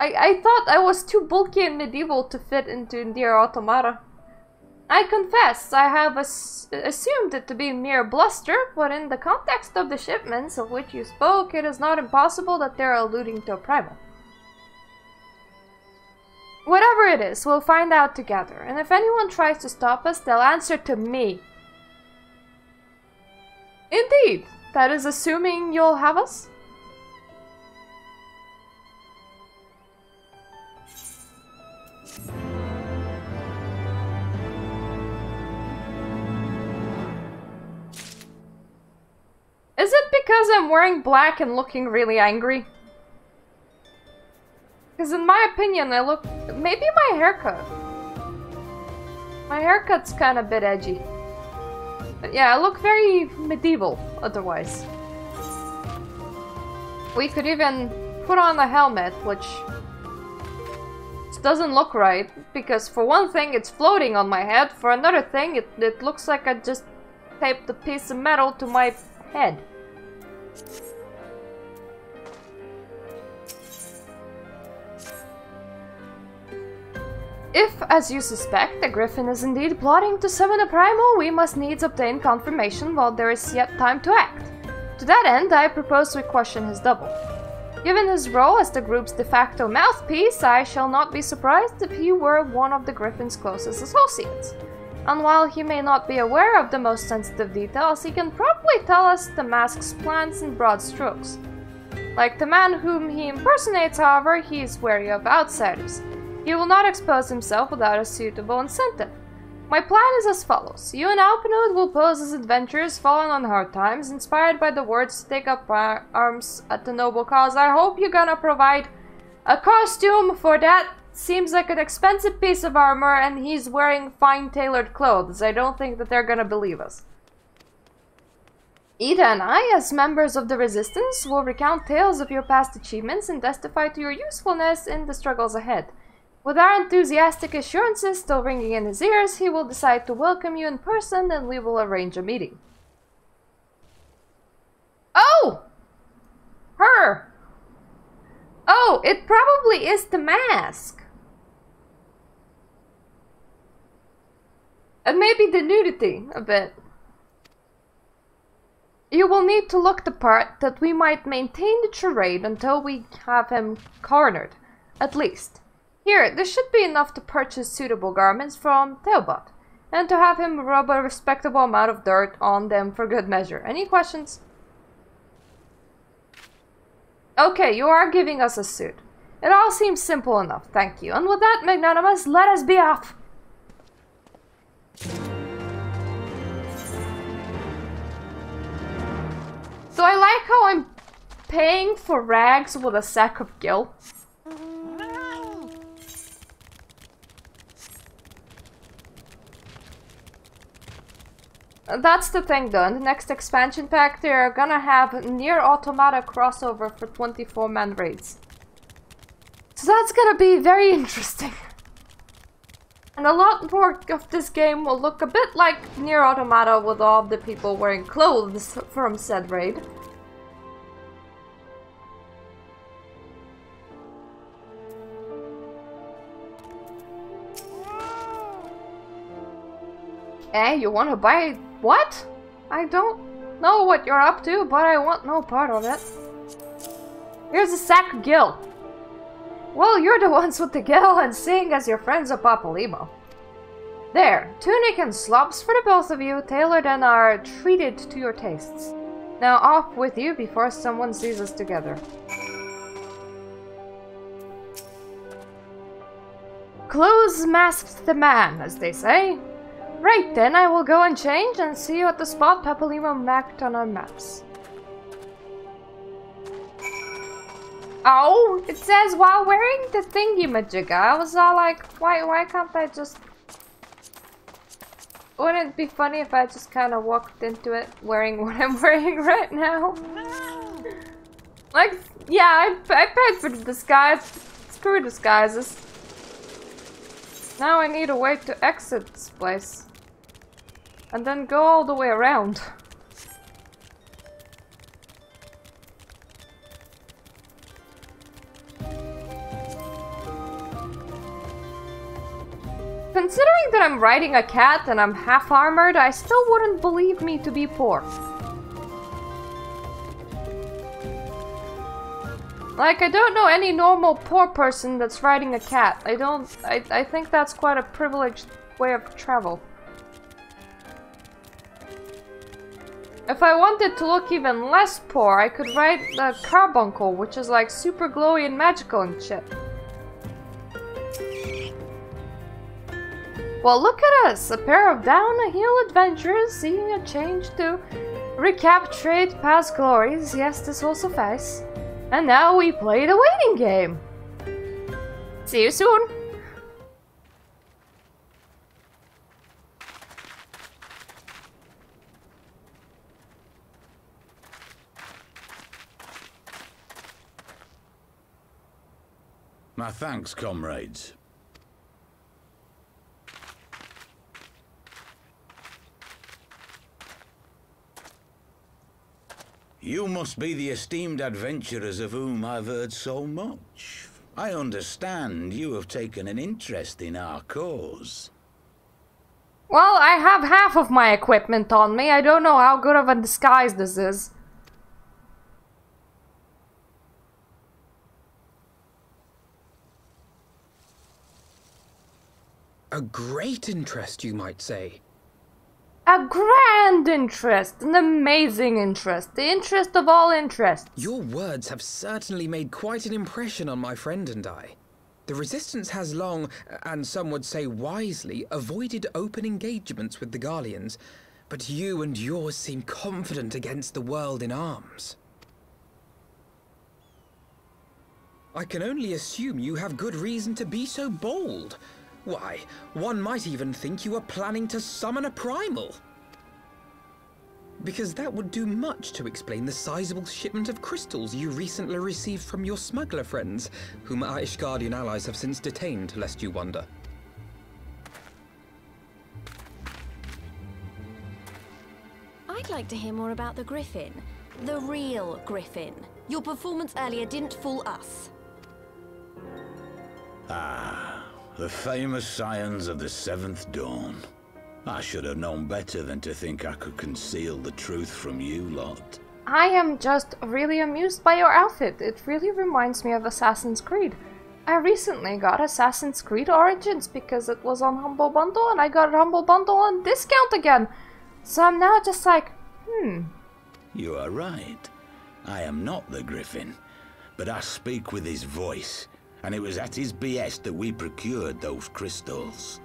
I thought I was too bulky and medieval to fit into Nier Automata. I confess, I have assumed it to be mere bluster, but in the context of the shipments of which you spoke, it is not impossible that they're alluding to a primal. Whatever it is, we'll find out together, and if anyone tries to stop us, they'll answer to me. Indeed, that is assuming you'll have us? Is it because I'm wearing black and looking really angry? Because in my opinion, I look... Maybe my haircut. My haircut's kind of a bit edgy. But yeah, I look very medieval otherwise. We could even put on a helmet, which doesn't look right. Because for one thing, it's floating on my head. For another thing, it looks like I just taped a piece of metal to my head. If, as you suspect, the Griffin is indeed plotting to summon a primal, we must needs obtain confirmation while there is yet time to act. To that end, I propose we question his double. Given his role as the group's de facto mouthpiece, I shall not be surprised if he were one of the Griffin's closest associates. And while he may not be aware of the most sensitive details, he can probably tell us the mask's plans in broad strokes. Like the man whom he impersonates, however, he is wary of outsiders. He will not expose himself without a suitable incentive. My plan is as follows. You and Alpinoid will pose as adventurers fallen on hard times, inspired by the words to take up arms at the noble cause. I hope you're gonna provide a costume for that. Seems like an expensive piece of armor, and he's wearing fine tailored clothes. I don't think that they're gonna believe us. Ida and I, as members of the Resistance, will recount tales of your past achievements and testify to your usefulness in the struggles ahead. With our enthusiastic assurances still ringing in his ears, he will decide to welcome you in person, and we will arrange a meeting. Oh! Her! Oh, it probably is the mask. And maybe the nudity, a bit. You will need to look the part that we might maintain the charade until we have him cornered, at least. Here, this should be enough to purchase suitable garments from Theobot, and to have him rub a respectable amount of dirt on them for good measure. Any questions? Okay, you are giving us a suit. It all seems simple enough, thank you. And with that, Magnanimous, let us be off! Do I like how I'm paying for rags with a sack of gil? That's the thing though, in the next expansion pack they're gonna have near automata crossover for 24-man raids. So that's gonna be very interesting. And a lot more of this game will look a bit like Nier Automata with all the people wearing clothes from said raid. Eh, you wanna buy what? I don't know what you're up to, but I want no part of it. Here's a sack of gil. Well, you're the ones with the gil, and seeing as your friends are Papalimo. There, tunic and slops for the both of you, tailored and are treated to your tastes. Now off with you before someone sees us together. Clothes masked the man, as they say. Right then, I will go and change and see you at the spot Papalimo marked on our maps. Oh, it says while wearing the thingy-majigga. I was all like, why can't I just... Wouldn't it be funny if I just kind of walked into it wearing what I'm wearing right now? Like, yeah, I paid for the disguise. Screw disguises. Now I need a way to exit this place. And then go all the way around. Considering that I'm riding a cat and I'm half armored, I still wouldn't believe me to be poor. Like, I don't know any normal poor person that's riding a cat. I think that's quite a privileged way of travel. If I wanted to look even less poor, I could ride the carbuncle, which is like super glowy and magical and shit. Well, look at us, a pair of down-a-hill adventurers seeking a change to recapture past glories. Yes, this will suffice. And now we play the waiting game. See you soon. My thanks, comrades. You must be the esteemed adventurers of whom I've heard so much. I understand you have taken an interest in our cause. Well, I have half of my equipment on me. I don't know how good of a disguise this is. A great interest, you might say. A grand interest, an amazing interest, the interest of all interests. Your words have certainly made quite an impression on my friend and I. The Resistance has long, and some would say wisely, avoided open engagements with the Garleans, but you and yours seem confident against the world in arms. I can only assume you have good reason to be so bold. Why, one might even think you were planning to summon a primal. Because that would do much to explain the sizable shipment of crystals you recently received from your smuggler friends, whom our Ishgardian allies have since detained, lest you wonder. I'd like to hear more about the Griffin. The real Griffin. Your performance earlier didn't fool us. Ah, the famous scions of the Seventh Dawn. I should have known better than to think I could conceal the truth from you lot. I am just really amused by your outfit. It really reminds me of Assassin's Creed. I recently got Assassin's Creed Origins because it was on Humble Bundle and I got Humble Bundle on discount again. So I'm now just like, You are right. I am not the Griffin, but I speak with his voice, and it was at his behest that we procured those crystals.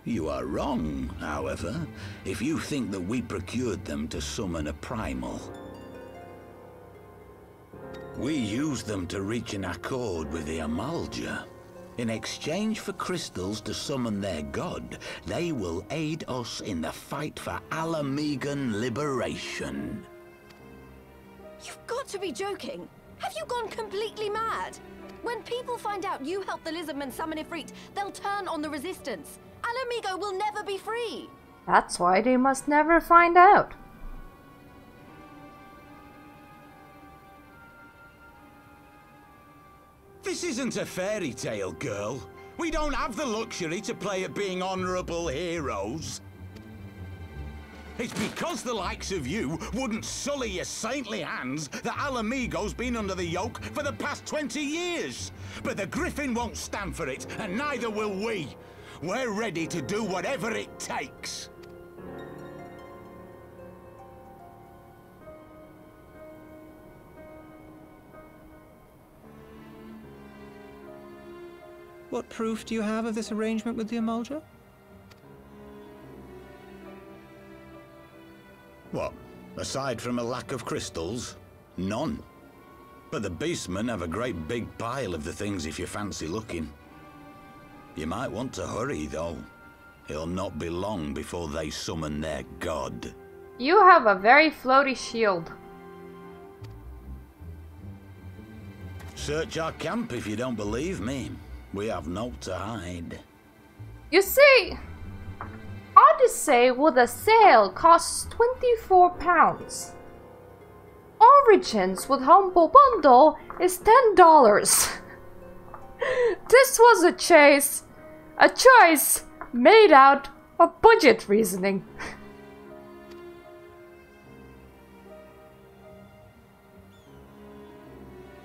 You are wrong, however, if you think that we procured them to summon a primal. We used them to reach an accord with the Amalja. In exchange for crystals to summon their god, they will aid us in the fight for Alamegan liberation. You've got to be joking! Have you gone completely mad? When people find out you helped the Lizardmen summon Ifrit, they'll turn on the Resistance. Alamigo will never be free! That's why they must never find out. This isn't a fairy tale, girl. We don't have the luxury to play at being honourable heroes. It's because the likes of you wouldn't sully your saintly hands that Alamigo's been under the yoke for the past 20 years. But the Griffin won't stand for it, and neither will we. We're ready to do whatever it takes. What proof do you have of this arrangement with the Amalja? What? Aside from a lack of crystals? None. But the beastmen have a great big pile of the things if you fancy looking. You might want to hurry, though. It'll not be long before they summon their god. You have a very floaty shield. Search our camp if you don't believe me. We have naught to hide. You see, Odyssey with a sale costs £24. Origins with Humble Bundle is $10. This was a choice made out of budget reasoning.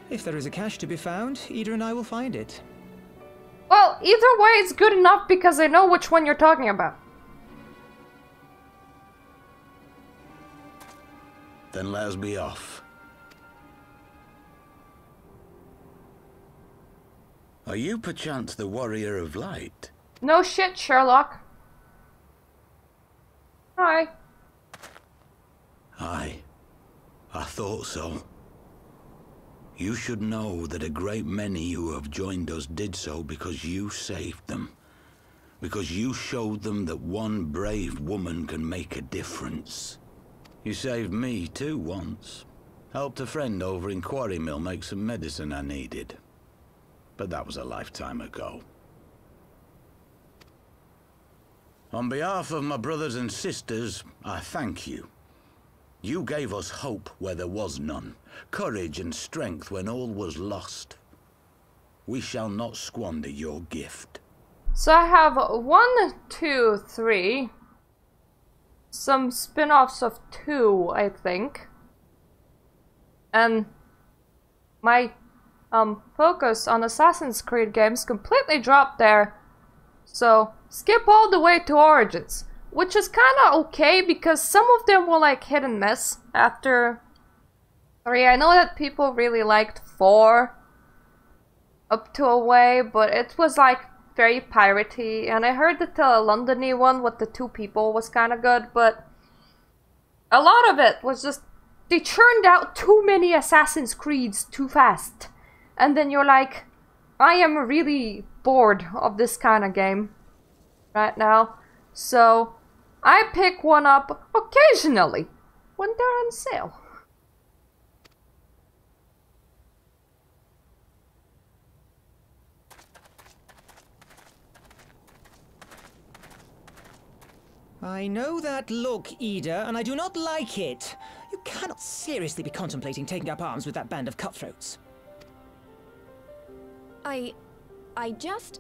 If there is a cache to be found, Ida and I will find it. Well, either way it's good enough because I know which one you're talking about. Then let us be off. Are you perchance the Warrior of Light? No shit, Sherlock. Hi. Aye. I thought so. You should know that a great many who have joined us did so because you saved them. Because you showed them that one brave woman can make a difference. You saved me too once. Helped a friend over in Quarry Mill make some medicine I needed. But that was a lifetime ago. On behalf of my brothers and sisters, I thank you. You gave us hope where there was none, courage and strength when all was lost. We shall not squander your gift. So I have 1, 2, 3. Some spin-offs of 2, I think. And my focus on Assassin's Creed games completely dropped there. So skip all the way to Origins. Which is kinda okay because some of them were like hit and miss after 3. I know that people really liked 4 up to a way, but it was like very piratey, and I heard that the London-y one with the 2 people was kinda good, but a lot of it was just they churned out too many Assassin's Creeds too fast. And then you're like, I am really bored of this kind of game right now. So I pick one up occasionally when they're on sale. I know that look, Ida, and I do not like it. You cannot seriously be contemplating taking up arms with that band of cutthroats. I just...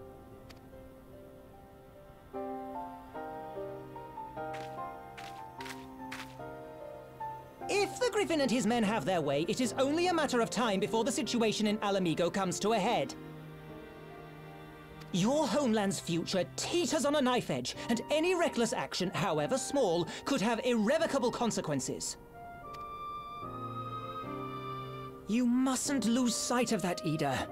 If the Griffin and his men have their way, it is only a matter of time before the situation in Alamigo comes to a head. Your homeland's future teeters on a knife edge, and any reckless action, however small, could have irrevocable consequences. You mustn't lose sight of that, Ida.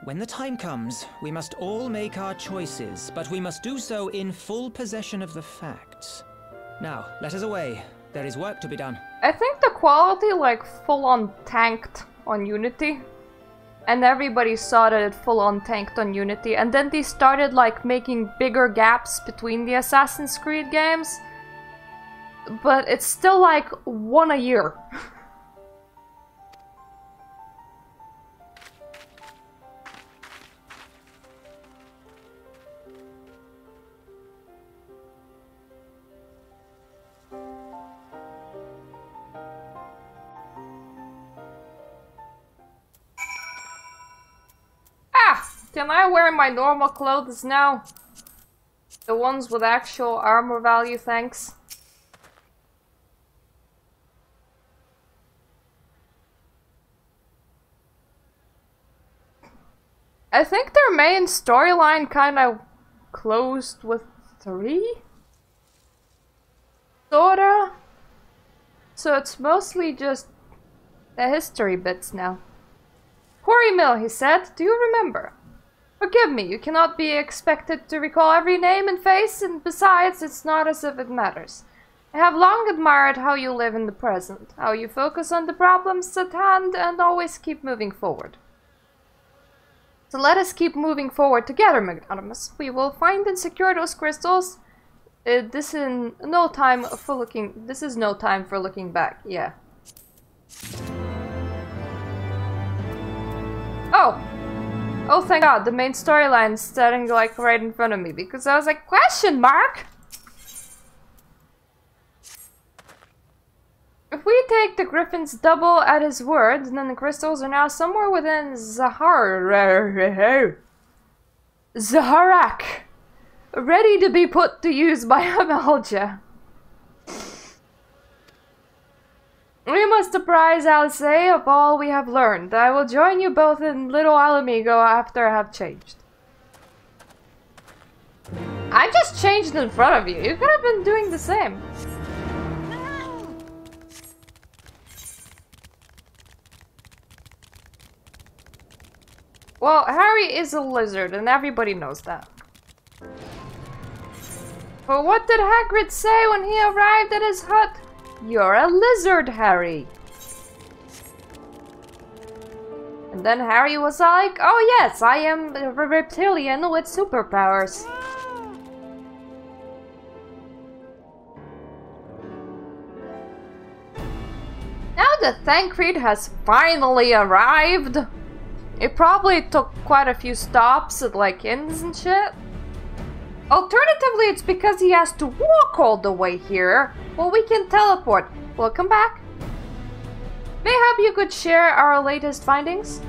When the time comes, we must all make our choices, but we must do so in full possession of the facts. Now, let us away. There is work to be done. I think the quality, like, full-on tanked on Unity. And everybody saw that it full-on tanked on Unity. And then they started, like, making bigger gaps between the Assassin's Creed games. But it's still, like, one a year. Can I wear my normal clothes now? The ones with actual armor value, thanks. I think their main storyline kind of closed with 3? Sorta. So it's mostly just the history bits now. Quarry Mill, he said. Do you remember? Forgive me, you cannot be expected to recall every name and face, and besides, it's not as if it matters. I have long admired how you live in the present, how you focus on the problems at hand and always keep moving forward. So let us keep moving forward together, Magnanimous. We will find and secure those crystals. This is no time for looking back, yeah. Oh, thank God, the main storyline's starting, like, right in front of me, because I was like, question mark? If we take the Griffin's double at his word, then the crystals are now somewhere within Zaharak, ready to be put to use by Amalja. We must apprise Eorzea of all we have learned. I will join you both in Little Alamigo after I have changed. I just changed in front of you. You could have been doing the same. Well, Harry is a lizard, and everybody knows that. But what did Hagrid say when he arrived at his hut? You're a lizard, Harry. And then Harry was like, oh yes, I am a reptilian with superpowers. Now the Thancred has finally arrived. It probably took quite a few stops at, like, inns and shit. Alternatively, it's because he has to walk all the way here. Well, we can teleport. Welcome back. Mayhap you could share our latest findings?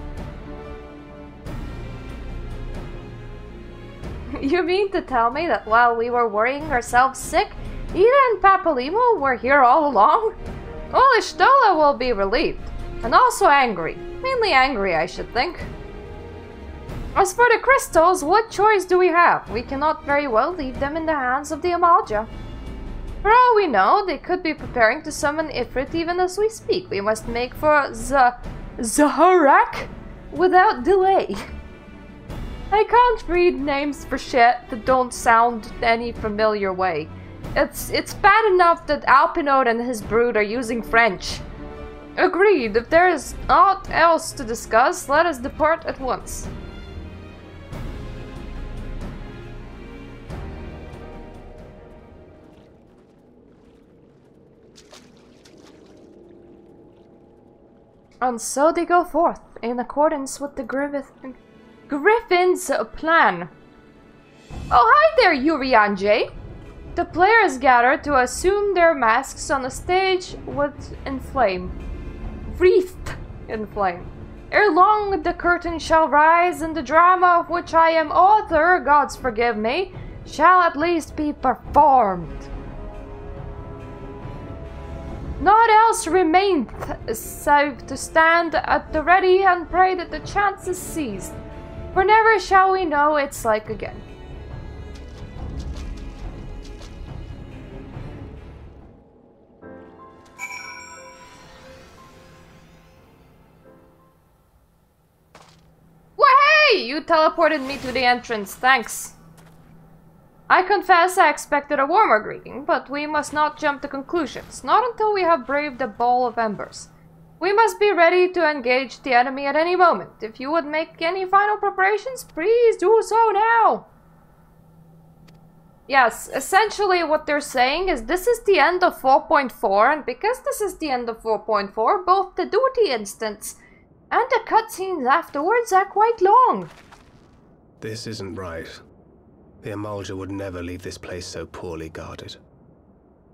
You mean to tell me that while we were worrying ourselves sick, Ida and Papalymo were here all along? Well, Ishtola will be relieved. And also angry. Mainly angry, I should think. As for the crystals, what choice do we have? We cannot very well leave them in the hands of the Amalja. For all we know, they could be preparing to summon Ifrit even as we speak. We must make for Zaharak without delay. I can't read names for shit that don't sound any familiar way. It's bad enough that Alpinode and his brood are using French. Agreed. If there is aught else to discuss, let us depart at once. And so they go forth, in accordance with the Griffin's plan. Oh, hi there, Urianje! The players gather to assume their masks on a stage wreathed in flame. Ere long the curtain shall rise, and the drama of which I am author, gods forgive me, shall at least be performed. Naught else remaineth save to stand at the ready and pray that the chance is seized, for never shall we know its like again. Well, hey, you teleported me to the entrance, thanks. I confess I expected a warmer greeting, but we must not jump to conclusions, not until we have braved the Ball of Embers. We must be ready to engage the enemy at any moment. If you would make any final preparations, please do so now. Yes, essentially what they're saying is this is the end of 4.4, and because this is the end of 4.4, both the duty instance and the cutscenes afterwards are quite long. This isn't right. The Emulger would never leave this place so poorly guarded.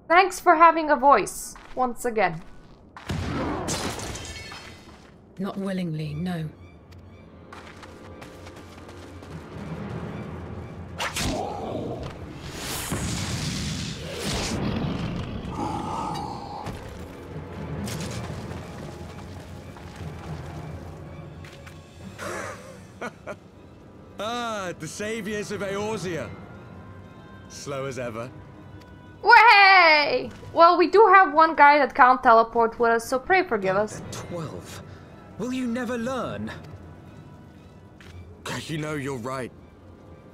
Thanks for having a voice, once again. Not willingly, no. Ah, the saviors of Eorzea. Slow as ever. Way! Well, we do have one guy that can't teleport with us, so pray forgive us. 12. Will you never learn? You know, you're right.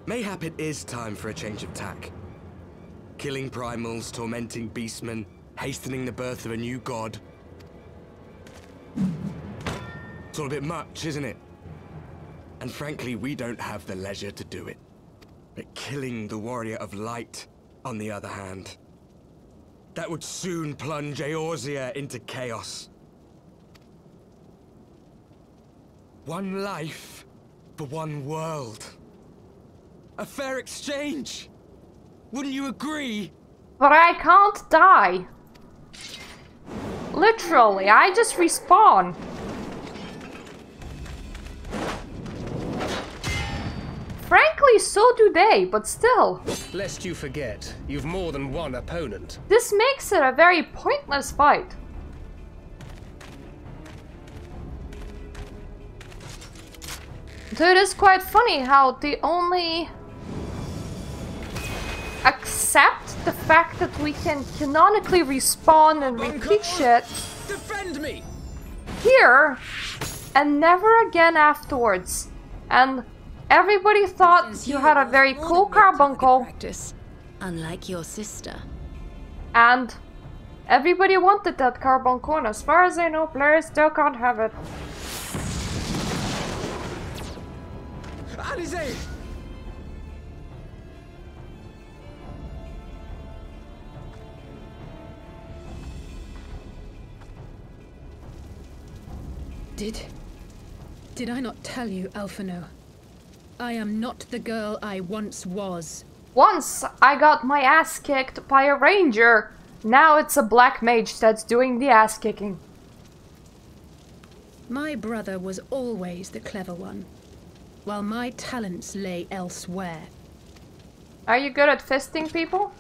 Mayhap it is time for a change of tack. Killing primals, tormenting beastmen, hastening the birth of a new god. It's all a bit much, isn't it? And frankly, we don't have the leisure to do it. But killing the warrior of light, on the other hand, that would soon plunge Eorzea into chaos. One life for one world. A fair exchange. Wouldn't you agree? But I can't die. Literally, I just respawn. Frankly, so do they, but still. Lest you forget, you've more than one opponent. This makes it a very pointless fight. So it is quite funny how they only accept the fact that we can canonically respawn and repeat shit Defend me! here and never again afterwards. And everybody thought you had a very cool carbuncle. Practice, unlike your sister. And everybody wanted that carbuncle, and as far as I know, players still can't have it. Alize! Did I not tell you, Alphino? I am not the girl I once was. Once I got my ass kicked by a ranger. Now it's a black mage that's doing the ass kicking. My brother was always the clever one, while my talents lay elsewhere. Are you good at fisting people?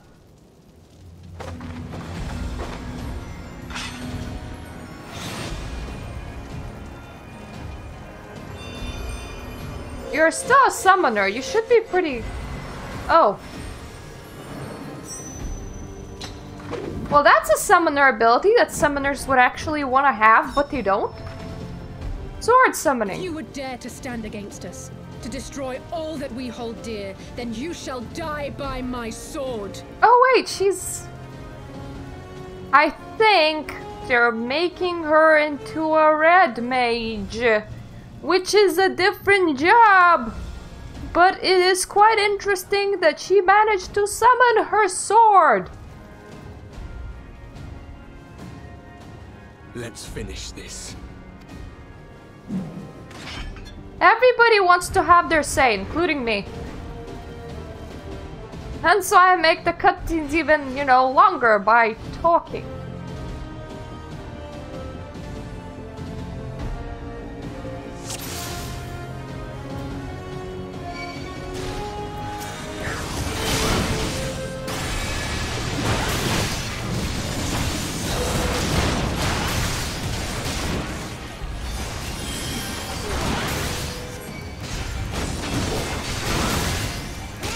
You're still a summoner. You should be pretty... Oh. Well, that's a summoner ability that summoners would actually want to have, but they don't. Sword summoning. If you would dare to stand against us, to destroy all that we hold dear, then you shall die by my sword. Oh wait, she's... I think they're making her into a red mage, which is a different job. But it is quite interesting that she managed to summon her sword. Let's finish this. Everybody wants to have their say, including me. And so I make the cutscenes even, you know, longer by talking.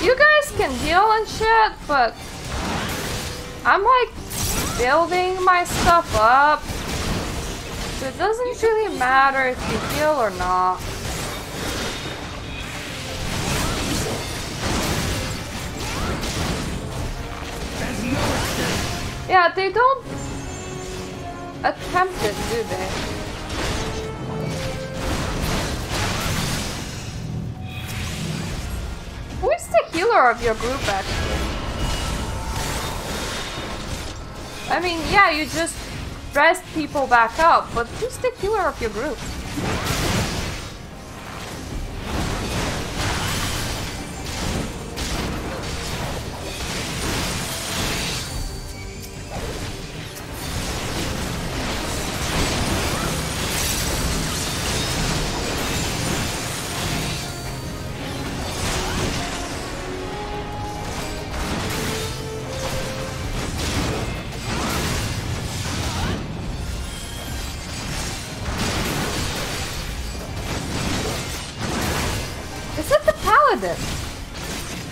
You guys can heal and shit, but I'm like building my stuff up, so it doesn't really matter if you heal or not. Yeah, they don't attempt it, do they? Who is the healer of your group, actually? I mean, yeah, you just rest people back up, but who's the healer of your group?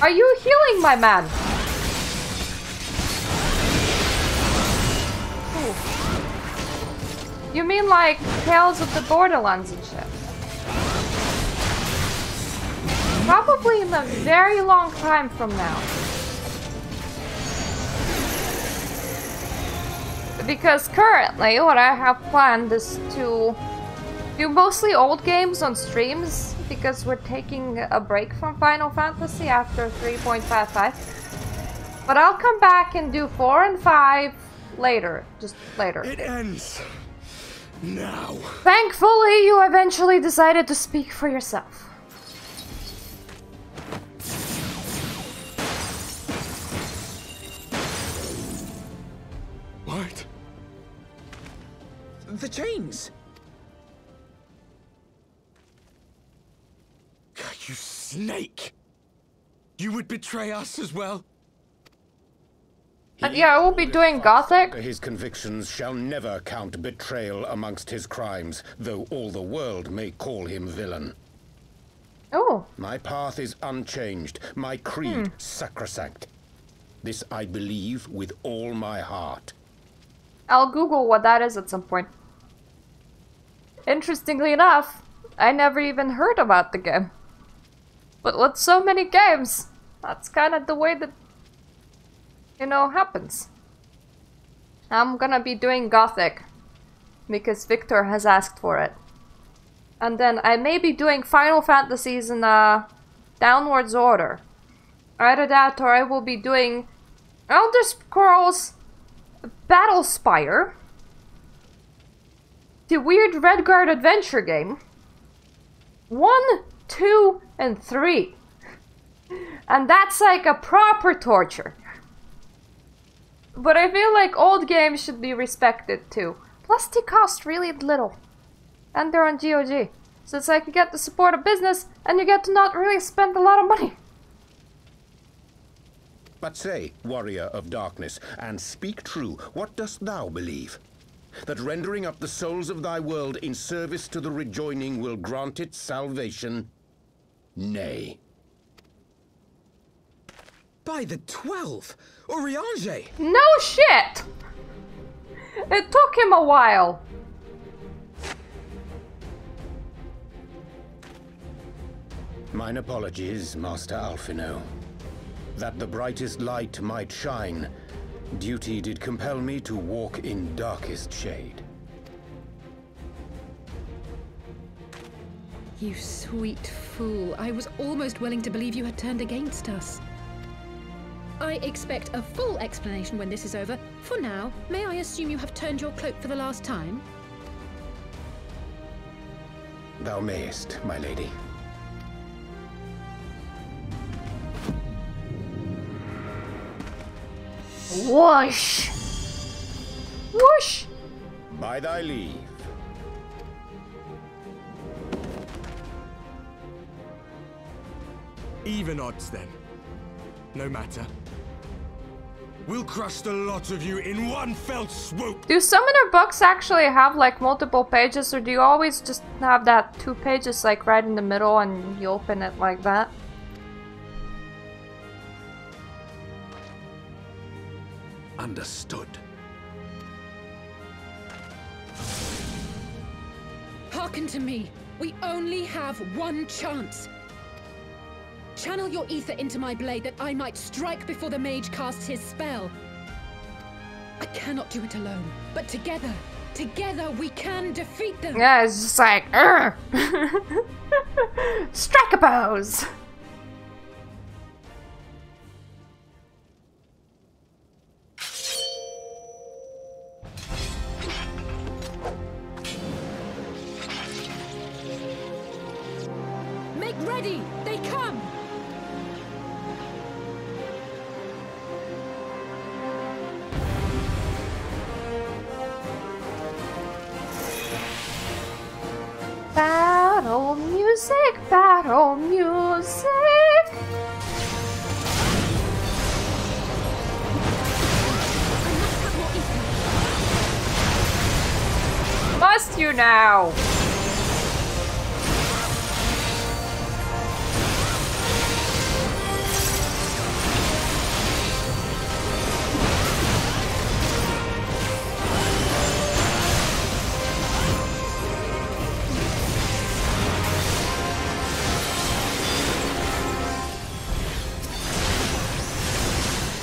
Are you healing my man? Ooh. You mean like Tales of the Borderlands and shit? Probably in a very long time from now. Because currently what I have planned is to do mostly old games on streams, because we're taking a break from Final Fantasy after 3.55. But I'll come back and do 4 and 5 later, just later. It ends now. Thankfully, you eventually decided to speak for yourself. What? The chains! You snake! You would betray us as well? Yeah, I will be doing Gothic. His convictions shall never count betrayal amongst his crimes, though all the world may call him villain. Oh. My path is unchanged, my creed sacrosanct. This I believe with all my heart. I'll Google what that is at some point. Interestingly enough, I never even heard about the game. But with so many games, that's kind of the way that, you know, happens. I'm gonna be doing Gothic, because Victor has asked for it. And then I may be doing Final Fantasies in downwards order. Either that, or I will be doing Elder Scrolls Battlespire, the weird Redguard adventure game. 1, 2, and 3. And that's like a proper torture. But I feel like old games should be respected too. Plus they cost really little. And they're on GOG. So it's like you get to support a business and you get to not really spend a lot of money. But say, warrior of darkness, and speak true, what dost thou believe? That rendering up the souls of thy world in service to the rejoining will grant it salvation? Nay. By the 12! Eorzea! No shit! It took him a while. Mine apologies, Master Alphino. That the brightest light might shine, duty did compel me to walk in darkest shade. You sweet fool. I was almost willing to believe you had turned against us. I expect a full explanation when this is over. For now, may I assume you have turned your cloak for the last time? Thou mayest, my lady. Whoosh! Whoosh! By thy leave. Even odds then. No matter. We'll crush the lot of you in one fell swoop! Do summoner books actually have like multiple pages, or do you always just have that 2 pages like right in the middle and you open it like that? Understood. Hearken to me. We only have one chance. Channel your ether into my blade that I might strike before the mage casts his spell. I cannot do it alone, but together we can defeat them. Yeah, it's just like, strike a pose. Make ready! They come! Battle music, battle music. Must you now?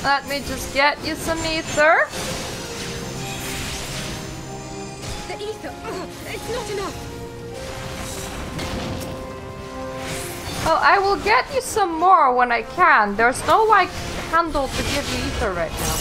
Let me just get you some ether. The ether! It's not enough! Well, I will get you some more when I can. There's no, like, handle to give you ether right now.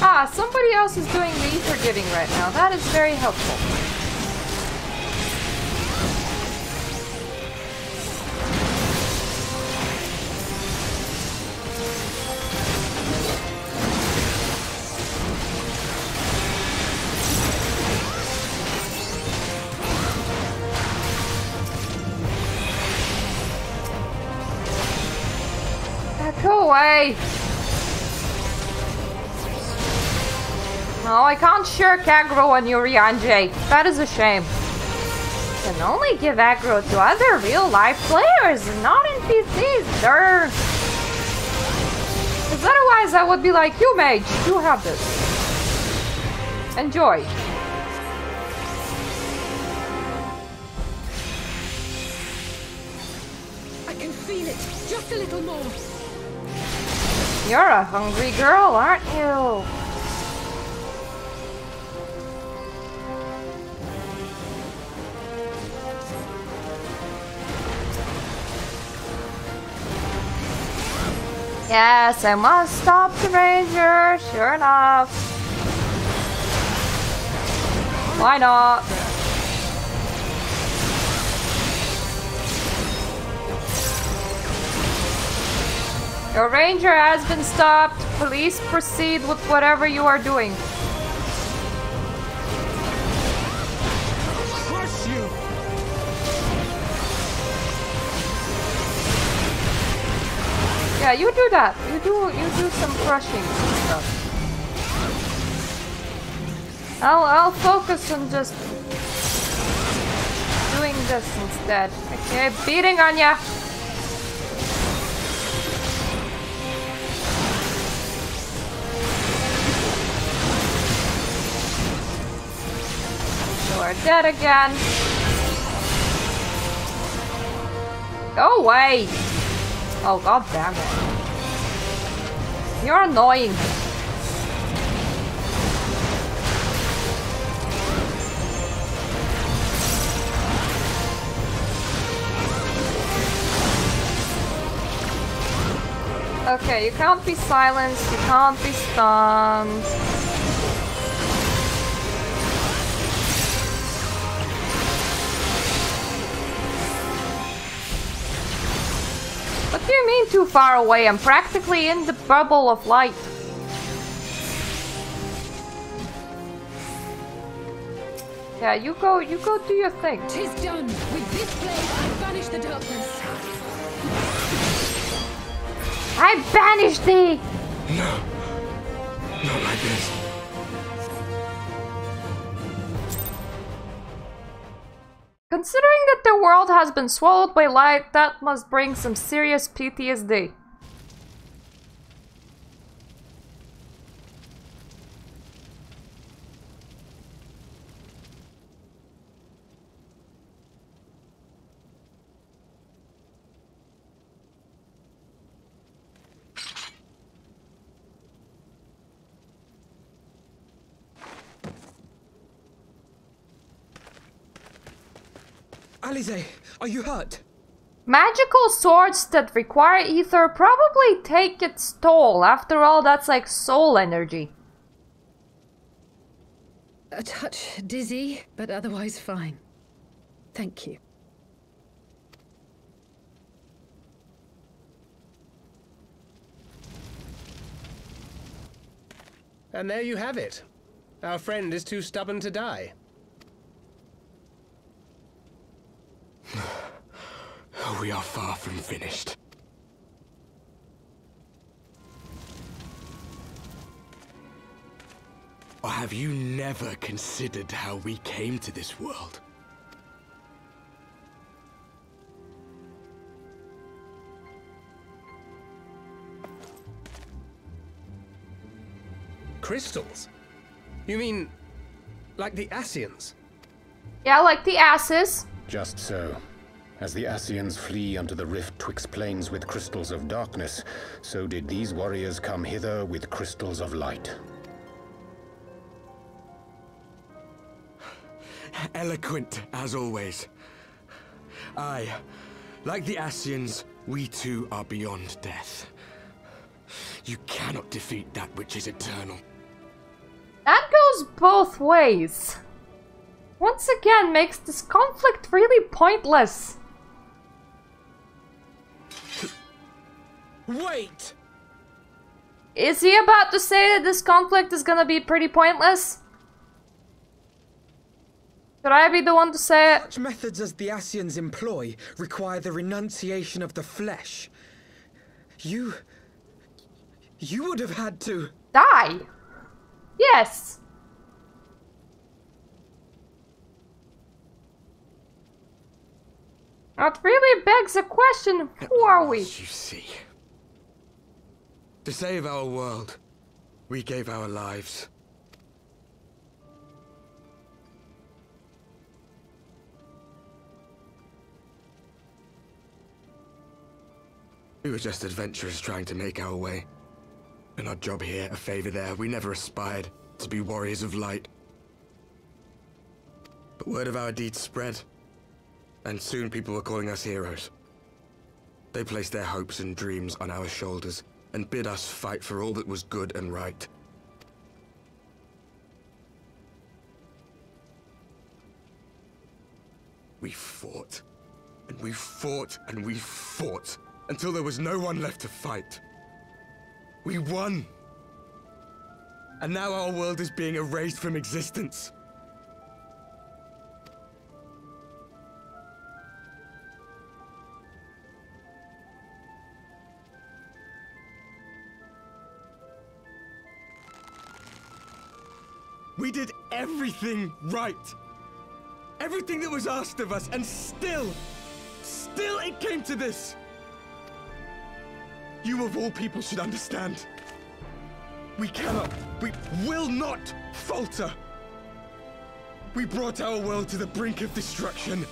Ah, somebody else is doing the ether giving right now. That is very helpful. Go away! No, I can't shirk aggro on you, Rianjay. That is a shame. You can only give aggro to other real-life players and not NPCs. Because otherwise I would be like, you mage, you have this. Enjoy. I can feel it. Just a little more. You're a hungry girl, aren't you? Yes, I must stop the ranger, sure enough. Why not? Your ranger has been stopped. Please proceed with whatever you are doing. Crush you! Yeah, you do that. You do some crushing and stuff. I'll focus on just doing this instead. Okay, beating on ya. So we're dead again. Go away. Oh, god damn it. You're annoying. Okay, you can't be silenced, you can't be stunned. What do you mean too far away? I'm practically in the bubble of light. Yeah, you go do your thing. 'Tis done. With this blade I banish the darkness. I banish thee! No. Not like this. Considering that the world has been swallowed by light, that must bring some serious PTSD. Alize, are you hurt? Magical swords that require ether probably take its toll. After all, that's like soul energy. A touch dizzy, but otherwise fine. Thank you. And there you have it. Our friend is too stubborn to die. We are far from finished. Or have you never considered how we came to this world? Crystals? You mean, like the Ascians? Yeah, like the asses. Just so. As the Ascians flee unto the rift twixt planes with crystals of darkness, so did these warriors come hither with crystals of light. Eloquent, as always. Aye, like the Ascians, we too are beyond death. You cannot defeat that which is eternal. That goes both ways. Once again, makes this conflict really pointless. Wait! Is he about to say that this conflict is gonna be pretty pointless? Should I be the one to say it? Such methods as the Ascians employ require the renunciation of the flesh. You would have had to... Die! Yes! That really begs a question, who are we? You see. To save our world, we gave our lives. We were just adventurers trying to make our way. An odd job here, a favor there. We never aspired to be warriors of light. But word of our deeds spread, and soon people were calling us heroes. They placed their hopes and dreams on our shoulders, and bid us fight for all that was good and right. We fought, and we fought, and we fought, until there was no one left to fight. We won! And now our world is being erased from existence. We did everything right. Everything that was asked of us, and still it came to this. You of all people should understand. We will not falter. We brought our world to the brink of destruction,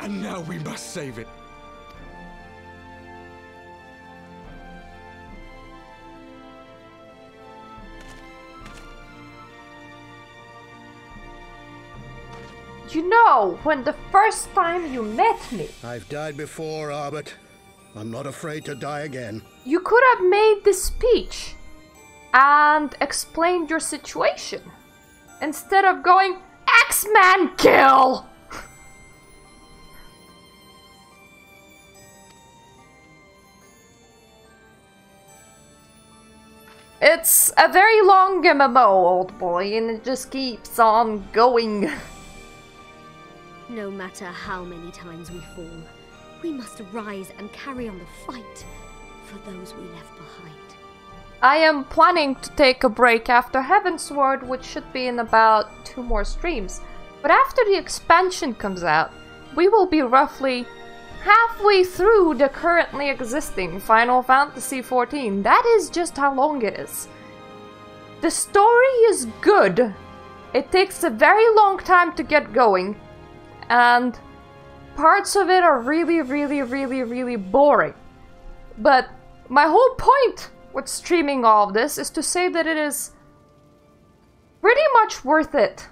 and now we must save it. You know, when the first time you met me... I've died before, Arbet. I'm not afraid to die again. You could have made this speech and explained your situation instead of going, X-Man kill! It's a very long MMO, old boy, and it just keeps on going. No matter how many times we fall, we must rise and carry on the fight. for those we left behind. I am planning to take a break after Heavensward, which should be in about 2 more streams. But after the expansion comes out, we will be roughly halfway through the currently existing Final Fantasy XIV. That is just how long it is. The story is good. It takes a very long time to get going, and parts of it are really boring. But my whole point with streaming all of this is to say that it is pretty much worth it.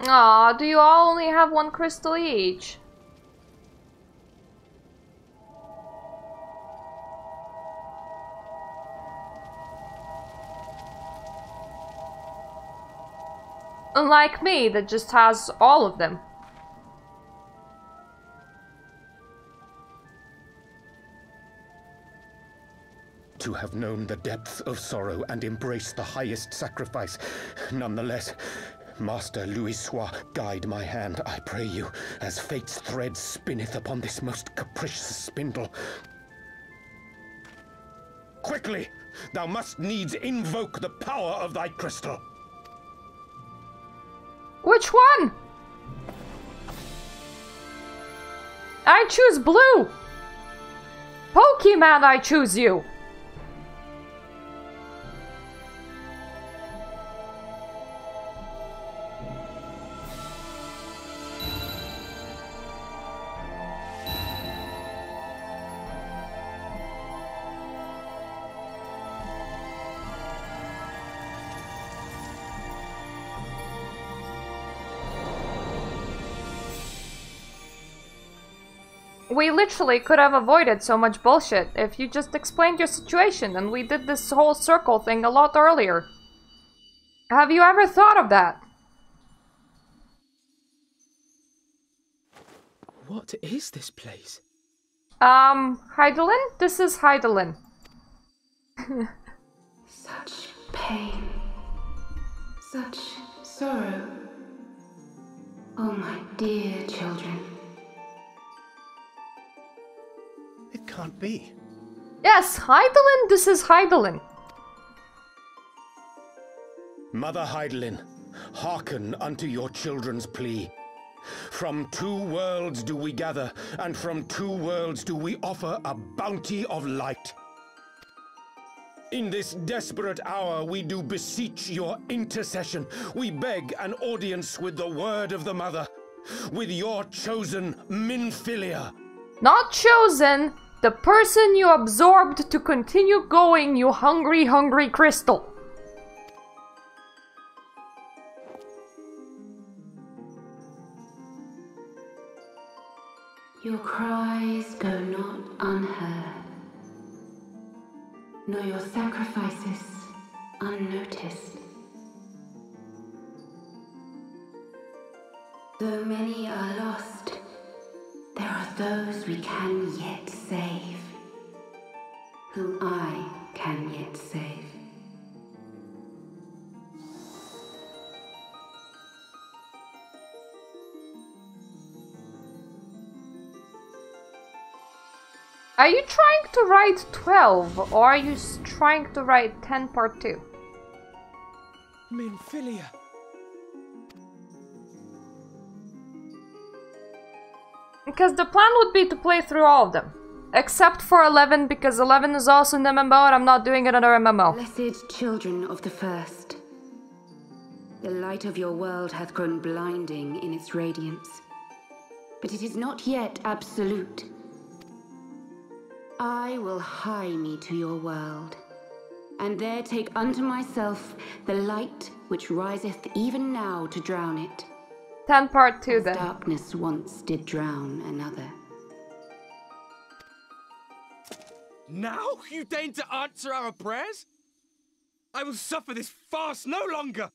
Aw, do you all only have 1 crystal each? Unlike me, that just has all of them. To have known the depth of sorrow and embraced the highest sacrifice, nonetheless, Master Louisoix, guide my hand, I pray you, as fate's thread spinneth upon this most capricious spindle. Quickly! Thou must needs invoke the power of thy crystal. Which one? I choose blue! Pokemon, I choose you! We literally could have avoided so much bullshit if you just explained your situation and we did this whole circle thing a lot earlier. Have you ever thought of that? What is this place? Hydaelyn? This is Hydaelyn. Such pain. Such sorrow. Oh, my dear children. It can't be. Yes, Hydaelyn, this is Hydaelyn. Mother Hydaelyn, hearken unto your children's plea. From 2 worlds do we gather, and from 2 worlds do we offer a bounty of light. In this desperate hour we do beseech your intercession. We beg an audience with the word of the mother, with your chosen Minfilia. Not chosen, the person you absorbed to continue going, you hungry, hungry crystal. Your cries go not unheard, nor your sacrifices unnoticed. Though many are lost, there are those we can yet save, whom I can yet save. Are you trying to write 12, or are you trying to write 10 part 2? Minfilia. Because the plan would be to play through all of them. Except for 11, because 11 is also an MMO and I'm not doing another MMO. Blessed children of the first, the light of your world hath grown blinding in its radiance. But it is not yet absolute. I will hie me to your world, and there take unto myself the light which riseth even now to drown it. 10 part 2 then. Darkness once did drown another. Now you deign to answer our prayers? I will suffer this farce no longer!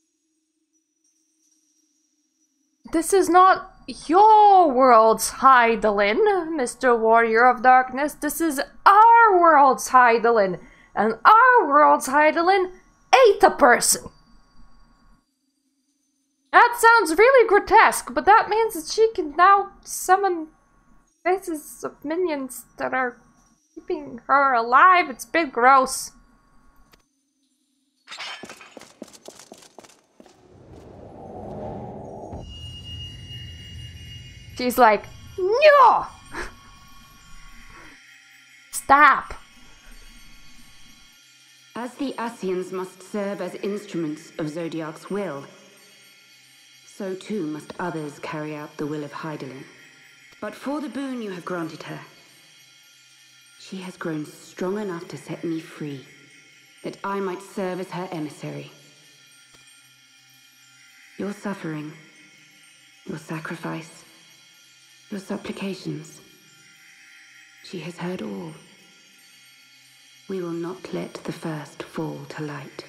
This is not your world's Hydaelyn, Mr. Warrior of Darkness. This is our world's Hydaelyn. and our world's Heidelin ate a person. That sounds really grotesque, but that means that she can now summon faces of minions that are keeping her alive. It's a bit gross. She's like, no! Stop! As the Ascians must serve as instruments of Zodiark's will, so too must others carry out the will of Heidelin. But for the boon you have granted her, she has grown strong enough to set me free, that I might serve as her emissary. Your suffering, your sacrifice, your supplications, she has heard all. We will not let the first fall to light.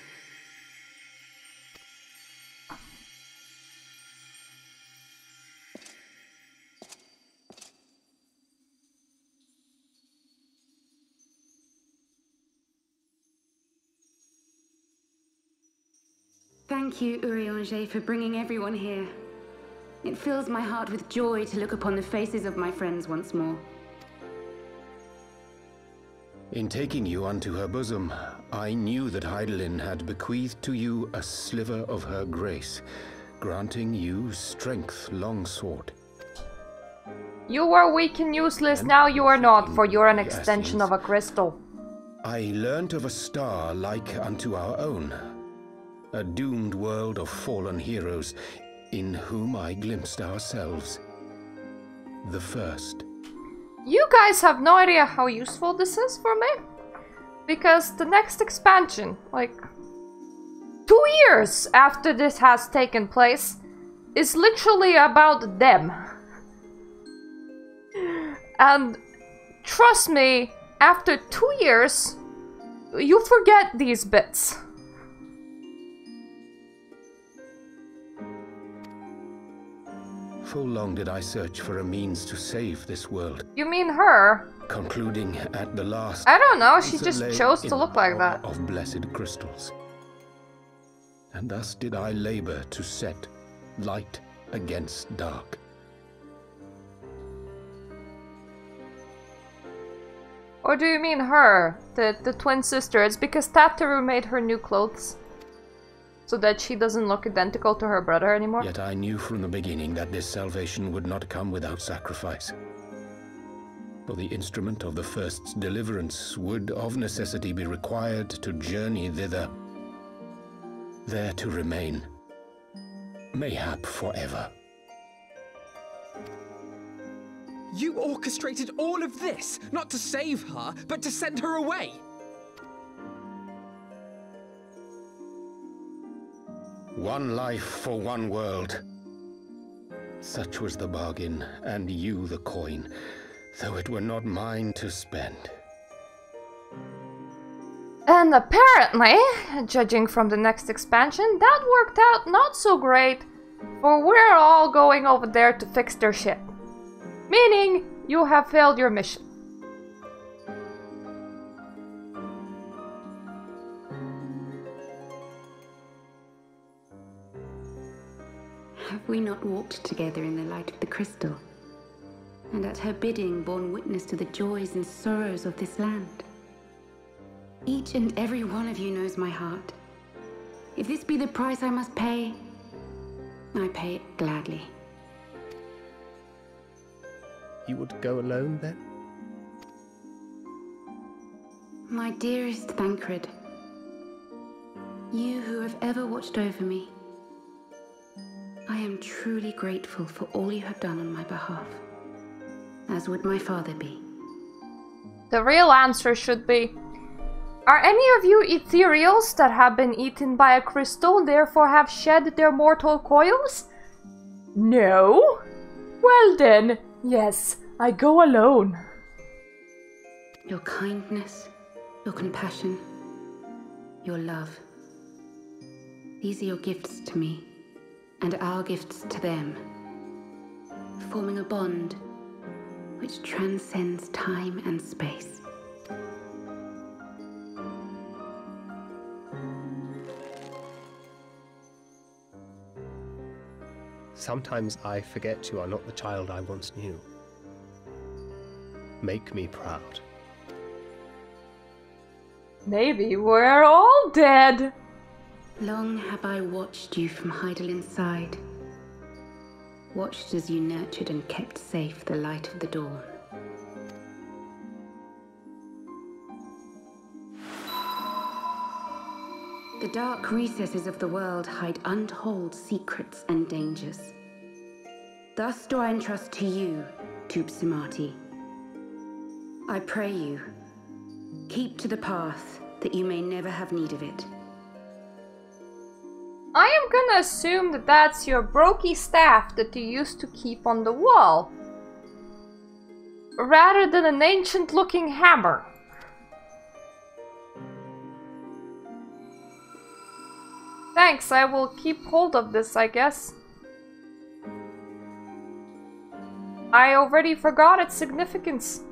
Thank you, Eorzea, for bringing everyone here. It fills my heart with joy to look upon the faces of my friends once more. In taking you unto her bosom, I knew that Heidelin had bequeathed to you a sliver of her grace, granting you strength long sought. You were weak and useless, now you are not, for you're an extension of a crystal. I learnt of a star like unto our own, a doomed world of fallen heroes, in whom I glimpsed ourselves. The first. You guys have no idea how useful this is for me, because the next expansion, like 2 years after this has taken place, is literally about them. And trust me, after 2 years, you forget these bits. Full long did I search for a means to save this world. You mean her? Concluding at the last... I don't know, she just chose to look like that. ...of blessed crystals. And thus did I labor to set light against dark. Or do you mean her, the twin sister? It's because Tataru made her new clothes, so that she doesn't look identical to her brother anymore. Yet I knew from the beginning that this salvation would not come without sacrifice. For the instrument of the first's deliverance would of necessity be required to journey thither, there to remain, mayhap forever. You orchestrated all of this, not to save her, but to send her away! One life for one world. Such was the bargain, and you the coin, though it were not mine to spend. And apparently, judging from the next expansion, that worked out not so great, for we're all going over there to fix their ship. Meaning, you have failed your mission. Have we not walked together in the light of the crystal, and at her bidding borne witness to the joys and sorrows of this land? Each and every one of you knows my heart. If this be the price I must pay, I pay it gladly. You would go alone, then? My dearest Thancred, you who have ever watched over me, I am truly grateful for all you have done on my behalf, as would my father be. The real answer should be, are any of you ethereals that have been eaten by a crystal, therefore have shed their mortal coils? No? Well then, yes, I go alone. Your kindness, your compassion, your love. These are your gifts to me, and our gifts to them, forming a bond which transcends time and space. Sometimes I forget you are not the child I once knew. Make me proud. Maybe we're all dead. Long have I watched you from Hydalin's side. Watched as you nurtured and kept safe the light of the dawn. The dark recesses of the world hide untold secrets and dangers. Thus do I entrust to you, Tupsimati. I pray you, keep to the path that you may never have need of it. I am gonna assume that that's your brokey staff that you used to keep on the wall, rather than an ancient-looking hammer. Thanks, I will keep hold of this, I guess. I already forgot its significance.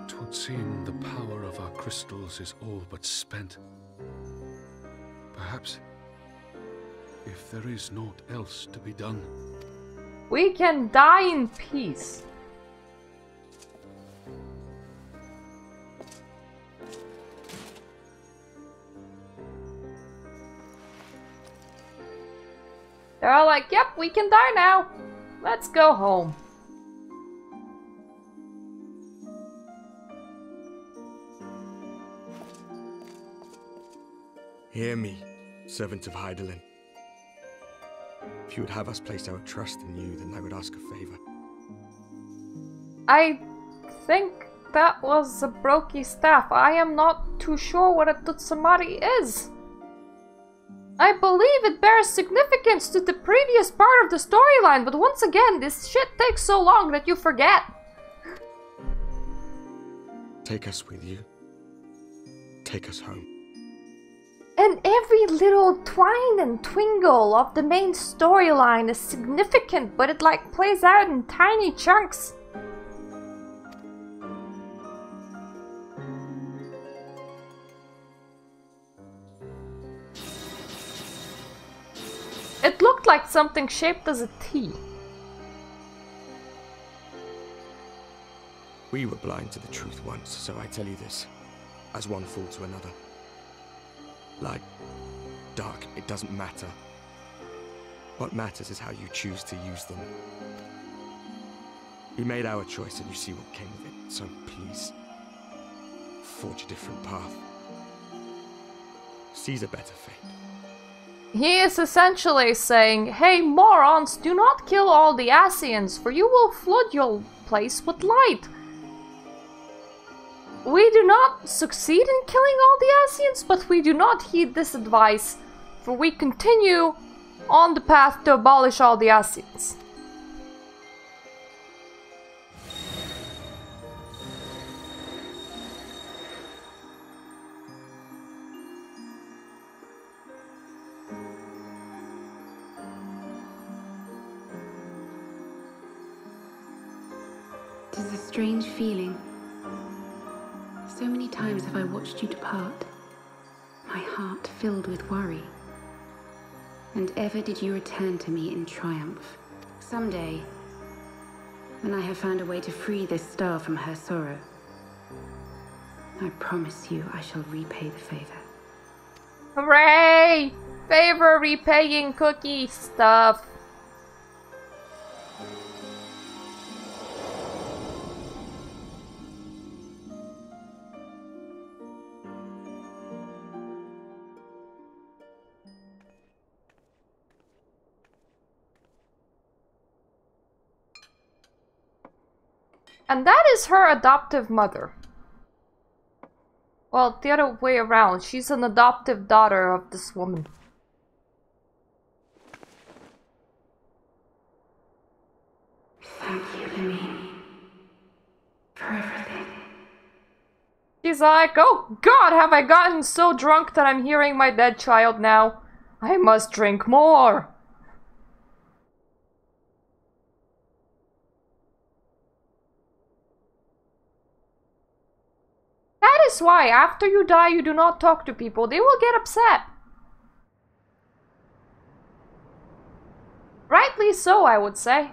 Twould seem the power of our crystals is all but spent. Perhaps, if there is naught else to be done, we can die in peace. They're all like, yep, we can die now. Let's go home. Hear me, servant of Hydaelyn. If you would have us place our trust in you, then I would ask a favor. I think that was a brokey staff. I am not too sure what a Tutsamari is. I believe it bears significance to the previous part of the storyline, but once again, this shit takes so long that you forget. Take us with you. Take us home. And every little twine and twingle of the main storyline is significant, but it like plays out in tiny chunks. It looked like something shaped as a T. We were blind to the truth once, so I tell you this, as one fool to another. Light, dark, it doesn't matter. What matters is how you choose to use them. We made our choice and you see what came of it, so please, forge a different path. Seize a better fate. He is essentially saying, hey morons, do not kill all the Asians, for you will flood your place with light. We do not succeed in killing all the Asians, but we do not heed this advice, for we continue on the path to abolish all the Asians. It is a strange feeling. So many times have I watched you depart, my heart filled with worry. And ever did you return to me in triumph. Someday, when I have found a way to free this star from her sorrow, I promise you I shall repay the favor. Hooray! Favor repaying cookie stuff. And that is her adoptive mother. Well, the other way around. She's an adoptive daughter of this woman. Thank you, Lemmy, for everything. She's like, oh god, have I gotten so drunk that I'm hearing my dead child now? I must drink more. That is why after you die you do not talk to people. They will get upset. Rightly so, I would say.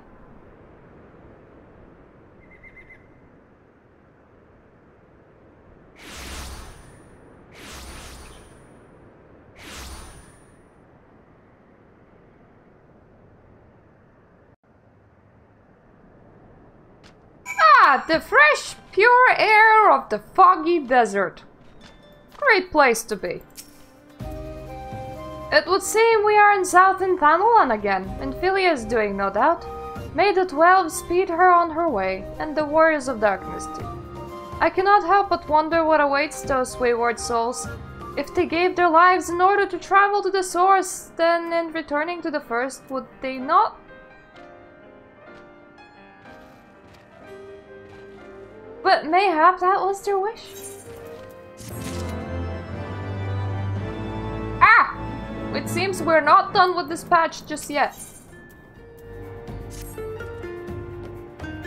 Ah, the fresh, pure air of the foggy desert. Great place to be. It would seem we are in Southern Thanalan again, and Philia is doing, no doubt. May the 12 speed her on her way, and the Warriors of Darkness too. I cannot help but wonder what awaits those wayward souls. If they gave their lives in order to travel to the source, then in returning to the first, would they not? But mayhap that was their wish. Ah! It seems we're not done with this patch just yet.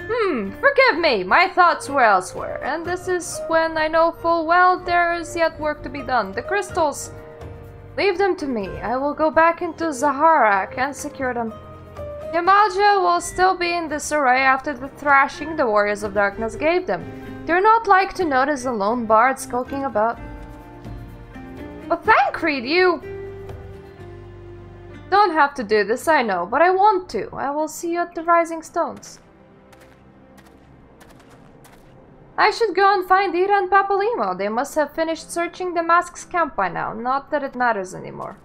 Forgive me, my thoughts were elsewhere, and this is when I know full well there is yet work to be done. The crystals, leave them to me. I will go back into Zaharak and secure them. Yamalja will still be in disarray after the thrashing the Warriors of Darkness gave them. They're not like to notice a lone bard skulking about. But Thancred, you don't have to do this, I know, but I want to. I will see you at the Rising Stones. I should go and find Ira and Papalimo. They must have finished searching the Mask's camp by now. Not that it matters anymore.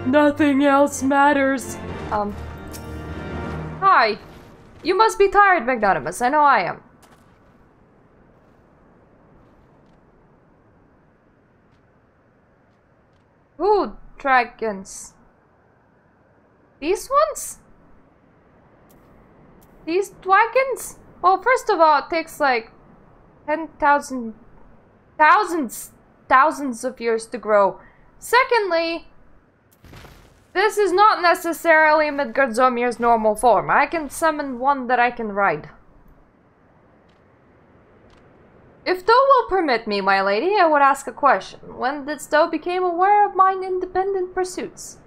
Nothing else matters. Hi. You must be tired, Magnanimous. I know I am. Ooh, dragons. These ones? These dragons? Well, first of all, it takes like 10,000... thousands of years to grow. Secondly, this is not necessarily Midgardzomir's normal form. I can summon one that I can ride. If thou will permit me, my lady, I would ask a question. When didst thou become aware of mine independent pursuits?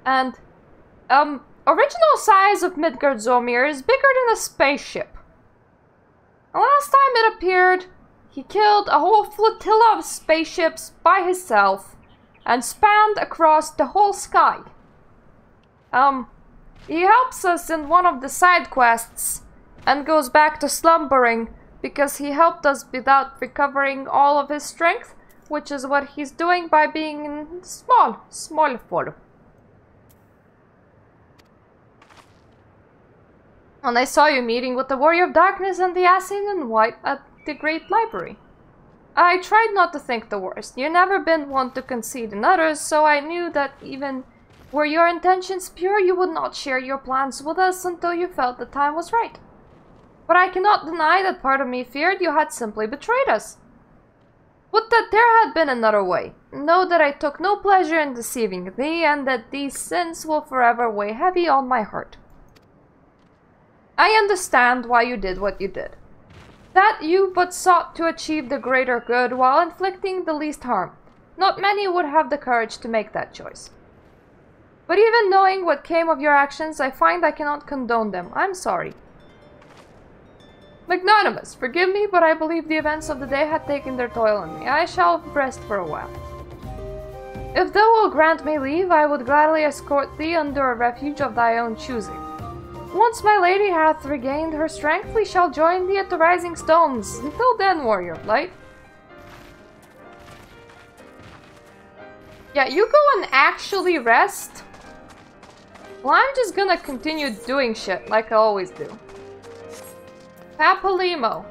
And, original size of Midgardzomir is bigger than a spaceship. The last time it appeared, he killed a whole flotilla of spaceships by himself and spanned across the whole sky. He helps us in one of the side quests and goes back to slumbering because he helped us without recovering all of his strength, which is what he's doing by being small full. And I saw you meeting with the Warrior of Darkness and the Assassin in White at the Great Library. I tried not to think the worst. You've never been one to concede in others, so I knew that even were your intentions pure, you would not share your plans with us until you felt the time was right. But I cannot deny that part of me feared you had simply betrayed us. Would that there had been another way. Know that I took no pleasure in deceiving thee, and that these sins will forever weigh heavy on my heart. I understand why you did what you did. That you but sought to achieve the greater good while inflicting the least harm. Not many would have the courage to make that choice. But even knowing what came of your actions, I find I cannot condone them. I'm sorry. Magnanimous, forgive me, but I believe the events of the day had taken their toll on me. I shall rest for a while. If thou wilt grant me leave, I would gladly escort thee under a refuge of thy own choosing. Once my lady hath regained her strength, we shall join thee at the Rising Stones. Until then, warrior of light. Yeah, you go and actually rest. Well, I'm just gonna continue doing shit like I always do. Papalimo.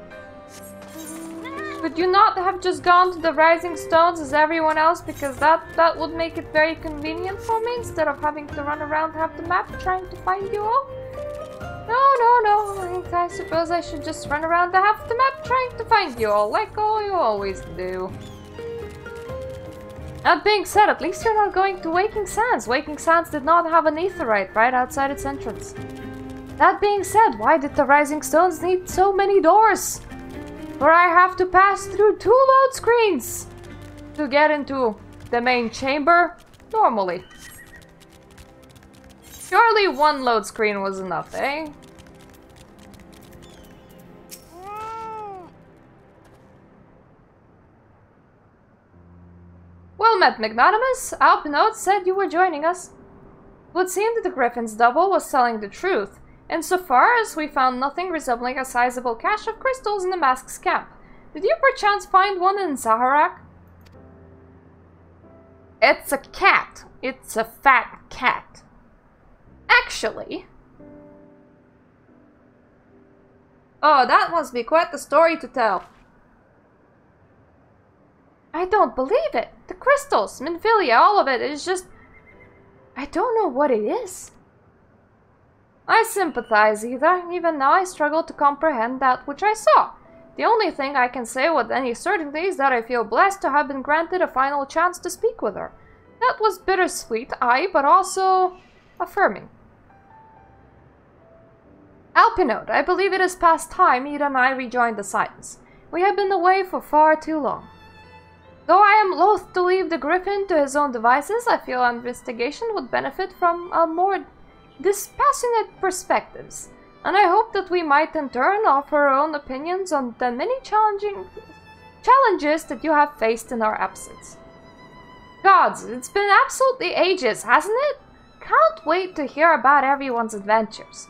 Could you not have just gone to the Rising Stones as everyone else, because that would make it very convenient for me instead of having to run around half the map trying to find you all? No. I suppose I should just run around the half the map trying to find you all, like all you always do. That being said, at least you're not going to Waking Sands. Waking Sands did not have an aetherite right outside its entrance. That being said, why did the Rising Stones need so many doors? Where I have to pass through 2 load screens to get into the main chamber? Normally. Surely one load screen was enough, eh? Well met, Magnanimous. Alpinode said you were joining us. It would seem that the Griffin's double was telling the truth, insofar as we found nothing resembling a sizable cache of crystals in the Mask's camp. Did you perchance find one in Zaharak? It's a cat. It's a fat cat. Actually... Oh, that must be quite the story to tell. I don't believe it. The crystals, Minfilia, all of it is just... I don't know what it is. I sympathize, either. Even now I struggle to comprehend that which I saw. The only thing I can say with any certainty is that I feel blessed to have been granted a final chance to speak with her. That was bittersweet, aye, but also affirming. Alpinode, I believe it is past time Ida and I rejoined the Silence. We have been away for far too long. Though I am loath to leave the Griffin to his own devices, I feel investigation would benefit from a more dispassionate perspectives, and I hope that we might in turn offer our own opinions on the many challenges that you have faced in our absence. Gods, it's been absolutely ages, hasn't it? Can't wait to hear about everyone's adventures.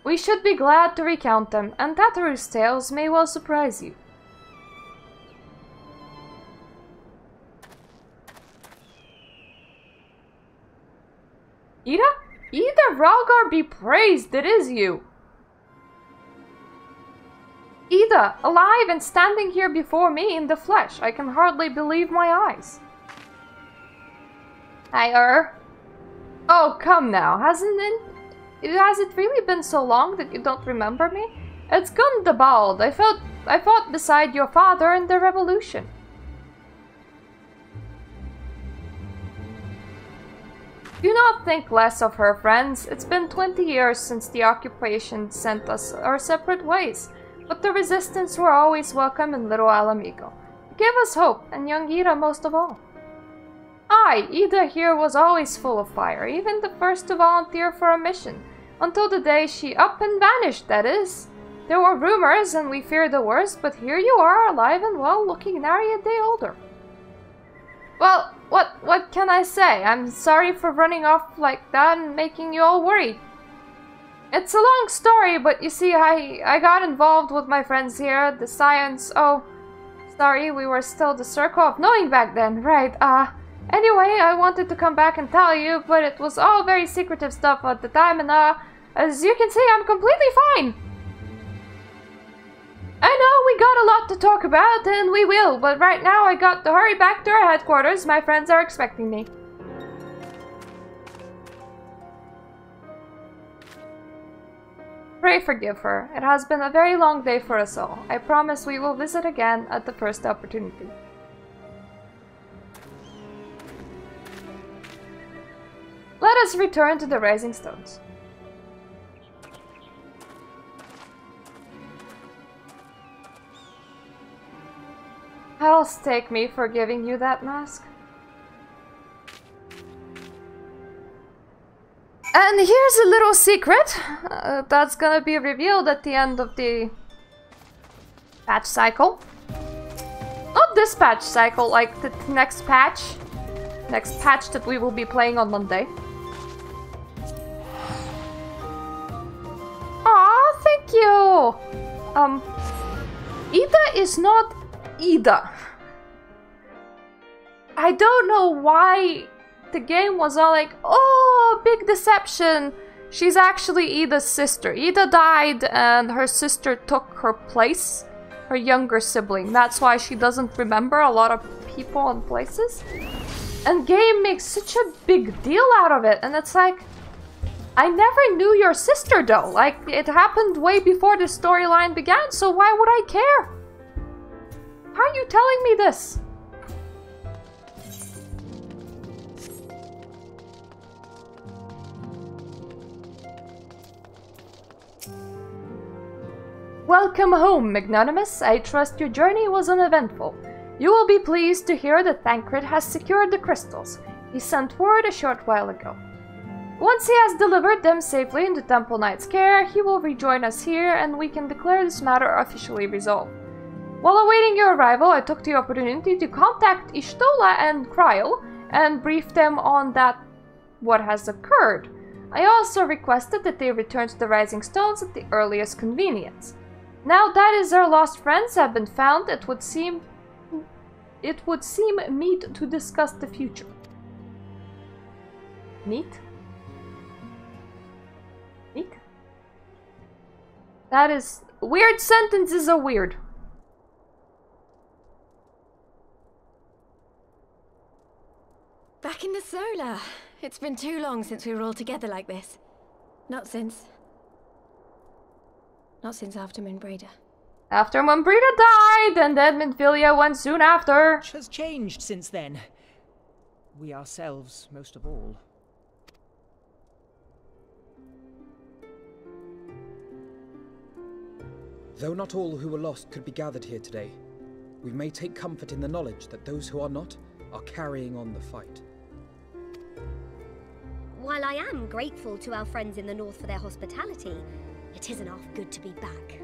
We should be glad to recount them, and Tataru's tales may well surprise you. Ida? Ida Ralgar be praised, it is you! Ida, alive and standing here before me in the flesh, I can hardly believe my eyes. Oh, come now, has it really been so long that you don't remember me? It's Gundabald. I fought beside your father in the revolution. Do not think less of her, friends. It's been 20 years since the occupation sent us our separate ways, but the resistance were always welcome in Little Alamigo. Give us hope, and young Ida most of all. Aye, Ida here was always full of fire, even the first to volunteer for a mission, until the day she up and vanished, that is. There were rumors, and we feared the worst, but here you are, alive and well, looking nary a day older. Well, what can I say? I'm sorry for running off like that and making you all worried. It's a long story, but you see, I got involved with my friends here, the Science... Oh, sorry, we were still the Circle of Knowing back then, right, Anyway, I wanted to come back and tell you, but it was all very secretive stuff at the time, and as you can see, I'm completely fine. I know we got a lot to talk about, and we will, but right now I got to hurry back to our headquarters. My friends are expecting me. Pray forgive her. It has been a very long day for us all. I promise we will visit again at the first opportunity. Let us return to the Rising Stones. Hell's take me for giving you that mask. And here's a little secret that's gonna be revealed at the end of the patch cycle. Not this patch cycle, like the next patch. Next patch that we will be playing on Monday. Aw, thank you! Ida is not Ida. I don't know why the game was all like, oh, big deception. She's actually Ida's sister. Ida died and her sister took her place, her younger sibling. That's why she doesn't remember a lot of people and places. And game makes such a big deal out of it, and it's like, I never knew your sister though. Like, it happened way before the storyline began, so why would I care? How are you telling me this? Welcome home, Magnanimous. I trust your journey was uneventful. You will be pleased to hear that Thancred has secured the crystals. He sent word a short while ago. Go Once he has delivered them safely into Temple Knight's care, he will rejoin us here and we can declare this matter officially resolved. While awaiting your arrival, I took the opportunity to contact Y'shtola and Kryl and brief them on what has occurred. I also requested that they return to the Rising Stones at the earliest convenience. Now that our lost friends have been found, it would seem meet to discuss the future. Neat? Neat? That is... Weird sentences are weird. Back in the solar. It's been too long since we were all together like this. Not since after Moonbreeder. After Moonbreeder died, and then Minfilia went soon after. Much has changed since then. We ourselves, most of all. Though not all who were lost could be gathered here today, we may take comfort in the knowledge that those who are not are carrying on the fight. While I am grateful to our friends in the north for their hospitality, it isn't half good to be back.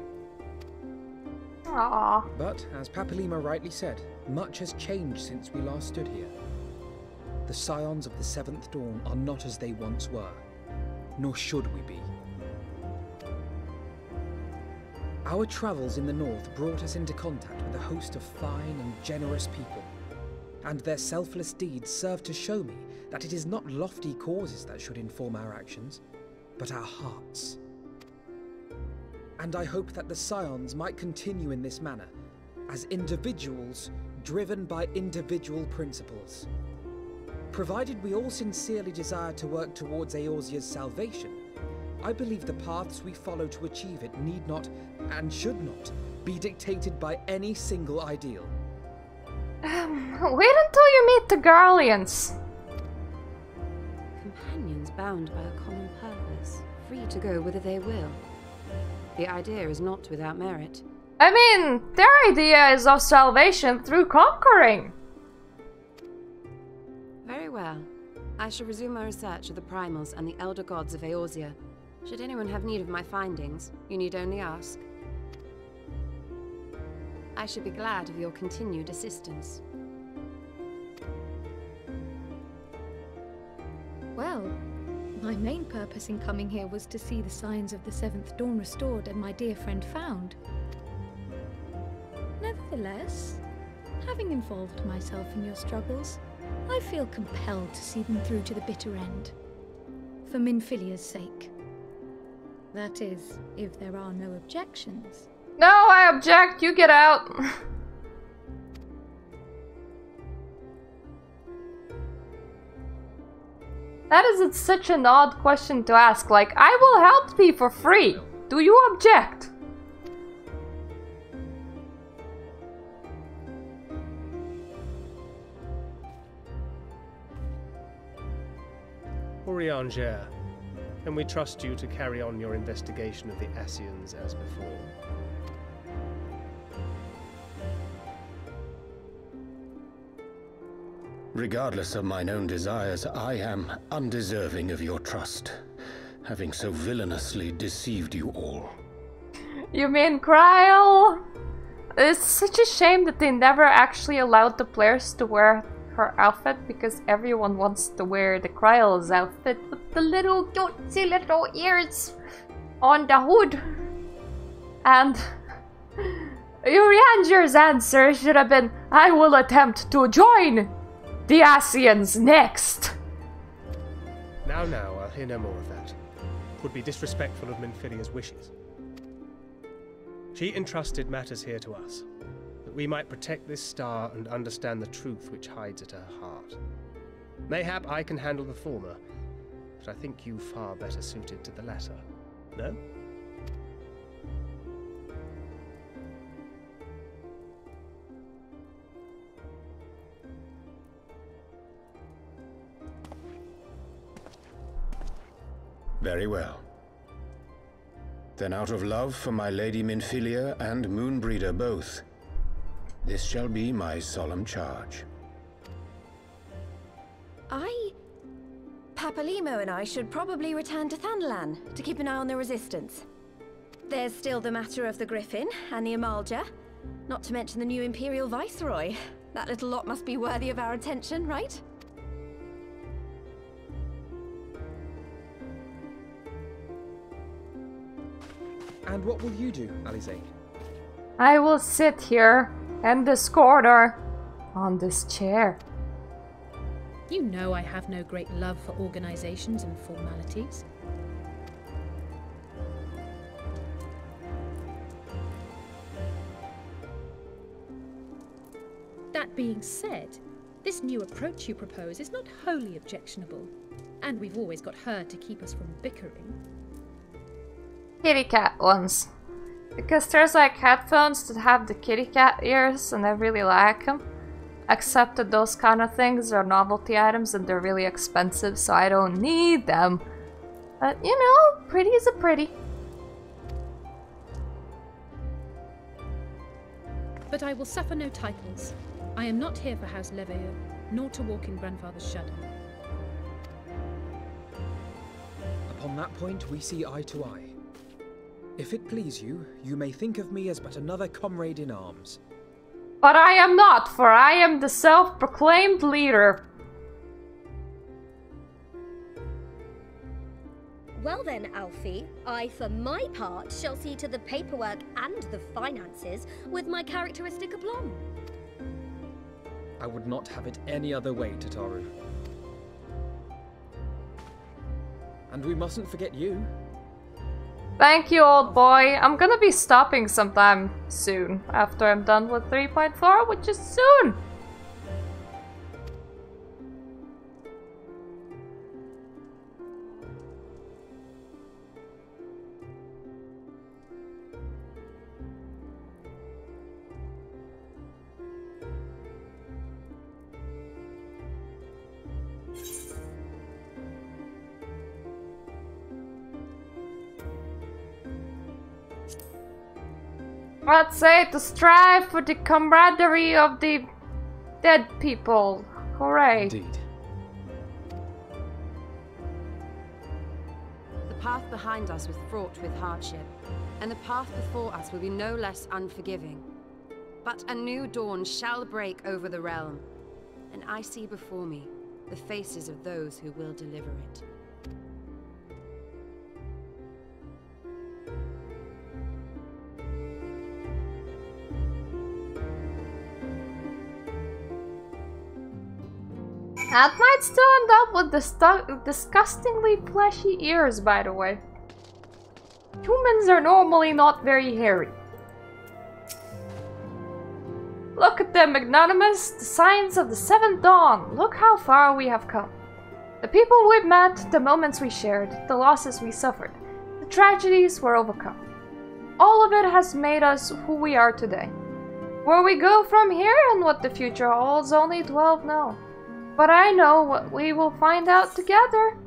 Aww. But, as Papalima rightly said, much has changed since we last stood here. The Scions of the Seventh Dawn are not as they once were, nor should we be. Our travels in the north brought us into contact with a host of fine and generous people, and their selfless deeds serve to show me that it is not lofty causes that should inform our actions, but our hearts. And I hope that the Scions might continue in this manner, as individuals driven by individual principles. Provided we all sincerely desire to work towards Eorzea's salvation, I believe the paths we follow to achieve it need not, and should not, be dictated by any single ideal. Wait until you meet the Garleans. Companions bound by a common purpose, free to go whither they will. The idea is not without merit. I mean, their idea is of salvation through conquering. Very well. I shall resume my research of the primals and the elder gods of Eorzea. Should anyone have need of my findings, you need only ask. I should be glad of your continued assistance. Well, my main purpose in coming here was to see the signs of the Seventh Dawn restored and my dear friend found. Nevertheless, having involved myself in your struggles, I feel compelled to see them through to the bitter end. For Minfilia's sake. That is, if there are no objections. No, I object. You get out. That is such an odd question to ask. Like, I will help thee for free. Do you object? Eorzea, can we trust you to carry on your investigation of the Ascians as before? Regardless of mine own desires, I am undeserving of your trust, having so villainously deceived you all. You mean Kryl? It's such a shame that they never actually allowed the players to wear her outfit, because everyone wants to wear the Kryl's outfit with the little cutesy little ears on the hood. And Urianger's answer should have been, I will attempt to join the Ascians next. Now, I'll hear no more of that. It would be disrespectful of Minfilia's wishes. She entrusted matters here to us, that we might protect this star and understand the truth which hides at her heart. Mayhap I can handle the former, but I think you far better suited to the latter. No? Very well. Then out of love for my Lady Minfilia and Moonbreeder both, this shall be my solemn charge. Papalymo and I should probably return to Thanalan to keep an eye on the Resistance. There's still the matter of the Griffin and the Amalja, not to mention the new Imperial Viceroy. That little lot must be worthy of our attention, right? And what will you do, Alize? I will sit here in this corner on this chair. You know I have no great love for organizations and formalities. That being said, this new approach you propose is not wholly objectionable, and we've always got her to keep us from bickering. Kitty cat ones. Because there's like headphones that have the kitty cat ears and I really like them. Except that those kind of things are novelty items and they're really expensive, so I don't need them. But you know, pretty is a pretty. But I will suffer no titles. I am not here for House Leveilleur, nor to walk in Grandfather's shadow. Upon that point, we see eye to eye. If it please you, you may think of me as but another comrade in arms. But I am not, for I am the self-proclaimed leader. Well then, Alfie, I for my part shall see to the paperwork and the finances with my characteristic aplomb. I would not have it any other way, Tataru. And we mustn't forget you. Thank you, old boy. I'm gonna be stopping sometime soon, after I'm done with 3.4, which is soon! Let's say to strive for the camaraderie of the dead people. Hooray. Indeed. The path behind us was fraught with hardship, and the path before us will be no less unforgiving. But a new dawn shall break over the realm, and I see before me the faces of those who will deliver it. That might still end up with disgustingly fleshy ears, by the way. Humans are normally not very hairy. Look at them, Magnanimous, the signs of the seventh dawn. Look how far we have come. The people we've met, the moments we shared, the losses we suffered, the tragedies we're overcome. All of it has made us who we are today. Where we go from here and what the future holds, only 12 know. But I know what we will find out together.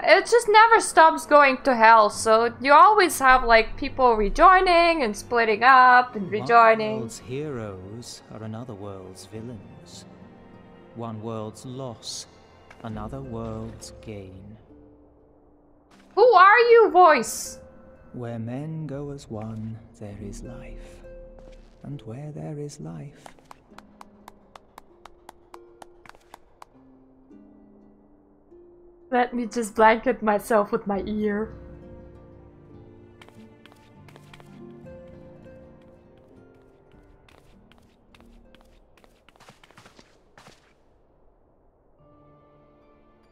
It just never stops going to hell, so you always have like people rejoining and splitting up and rejoining. One world's heroes are another world's villains. One world's loss, another world's gain. Who are you, voice? Where men go as one, there is life. And where there is life, let me just blanket myself with my ear.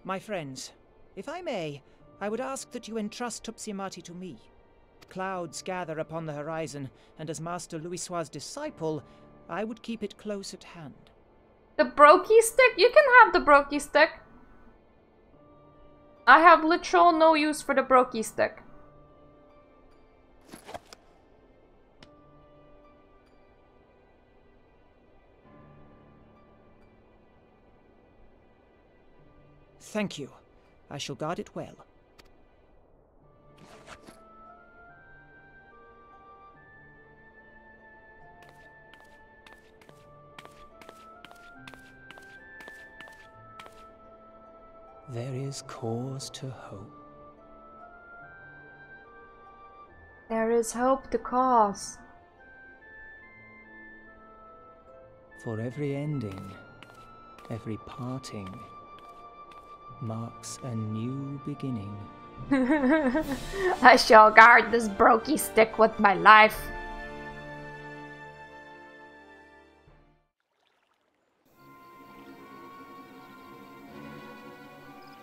My friends, if I may, I would ask that you entrust Tupsimati to me. Clouds gather upon the horizon, and as Master Louisoix's disciple, I would keep it close at hand. The brokey stick? You can have the brokey stick. I have literal no use for the brokey stick. Thank you. I shall guard it well. There is cause to hope. There is hope to cause. For every ending, every parting, marks a new beginning. I shall guard this brokey stick with my life.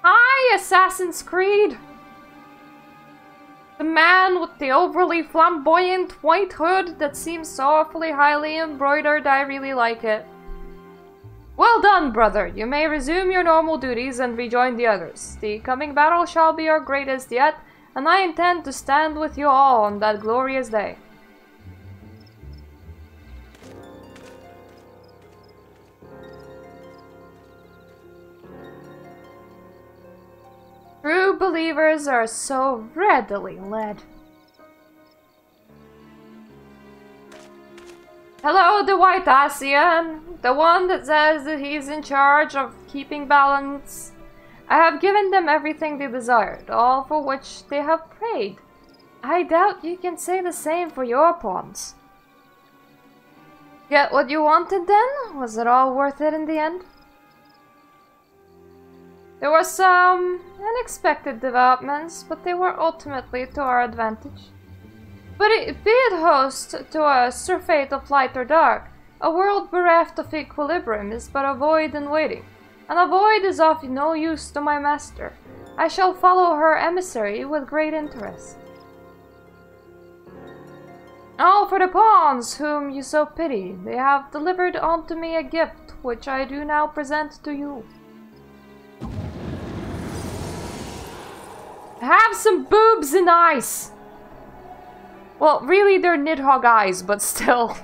Hi, Assassin's Creed! The man with the overly flamboyant white hood that seems so awfully highly embroidered, I really like it. Well done, brother. You may resume your normal duties and rejoin the others. The coming battle shall be our greatest yet, and I intend to stand with you all on that glorious day. True believers are so readily led. Hello, the White Asian, the one that says that he's in charge of keeping balance. I have given them everything they desired, all for which they have prayed. I doubt you can say the same for your pawns. Get what you wanted then? Was it all worth it in the end? There were some unexpected developments, but they were ultimately to our advantage. But be it host to a surfeit of light or dark, a world bereft of equilibrium is but a void in waiting, and a void is of no use to my master. I shall follow her emissary with great interest. Oh, for the pawns whom you so pity, they have delivered unto me a gift, which I do now present to you. Have some boobs and eyes! Well, really they're Nidhogg eyes, but still.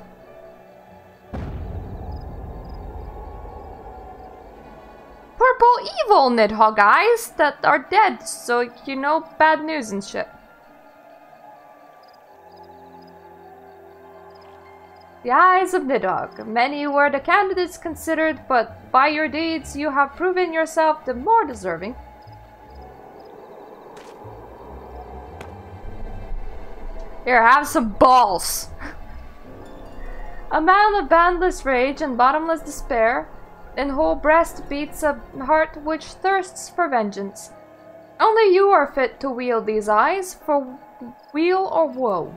Purple evil Nidhogg eyes that are dead, so you know, bad news and shit. The eyes of Nidhogg. Many were the candidates considered, but by your deeds you have proven yourself the more deserving. Here, have some balls! A man of boundless rage and bottomless despair, in whole breast beats a heart which thirsts for vengeance. Only you are fit to wield these eyes, for weal or woe.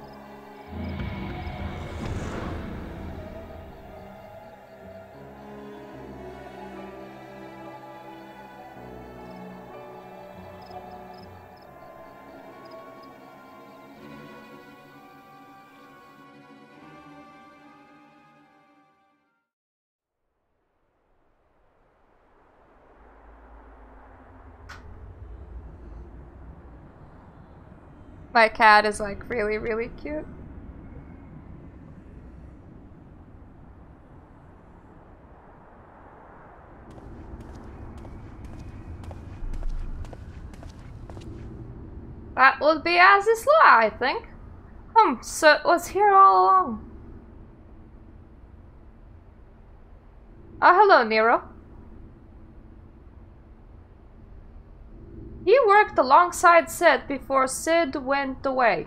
My cat is like really, really cute. That would be Azizla, I think. So it was here all along. Oh, hello, Nero. He worked alongside Sid before Sid went away.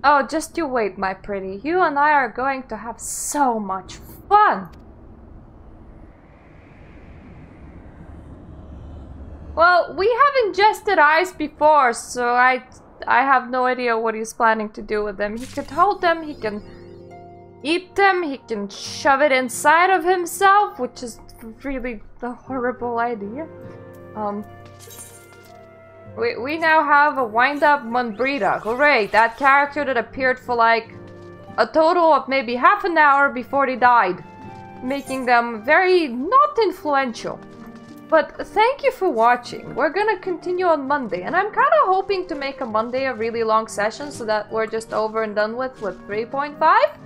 Oh, just you wait, my pretty. You and I are going to have so much fun. Well, we have ingested eyes before, so I have no idea what he's planning to do with them. He could hold them, he can eat them, he can shove it inside of himself, which is really a horrible idea. We now have a wind-up Monbrita. Hooray! That character that appeared for like a total of maybe half an hour before they died, making them very not influential. But thank you for watching. We're gonna continue on Monday, and I'm kind of hoping to make a Monday a really long session so that we're just over and done with 3.5.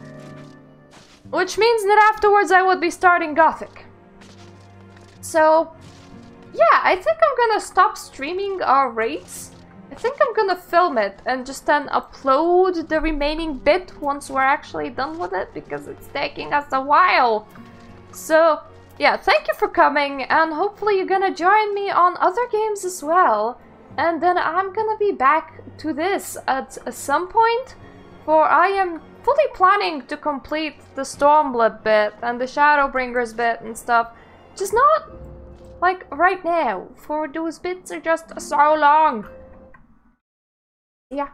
Which means that afterwards I would be starting Gothic. So, yeah, I think I'm gonna stop streaming our raids. I think I'm gonna film it and just then upload the remaining bit once we're actually done with it, because it's taking us a while. So yeah, thank you for coming, and hopefully you're gonna join me on other games as well. And then I'm gonna be back to this at some point, for I am fully planning to complete the Stormblood bit and the Shadowbringers bit and stuff. Just not like right now, for those bits are just so long. Yeah.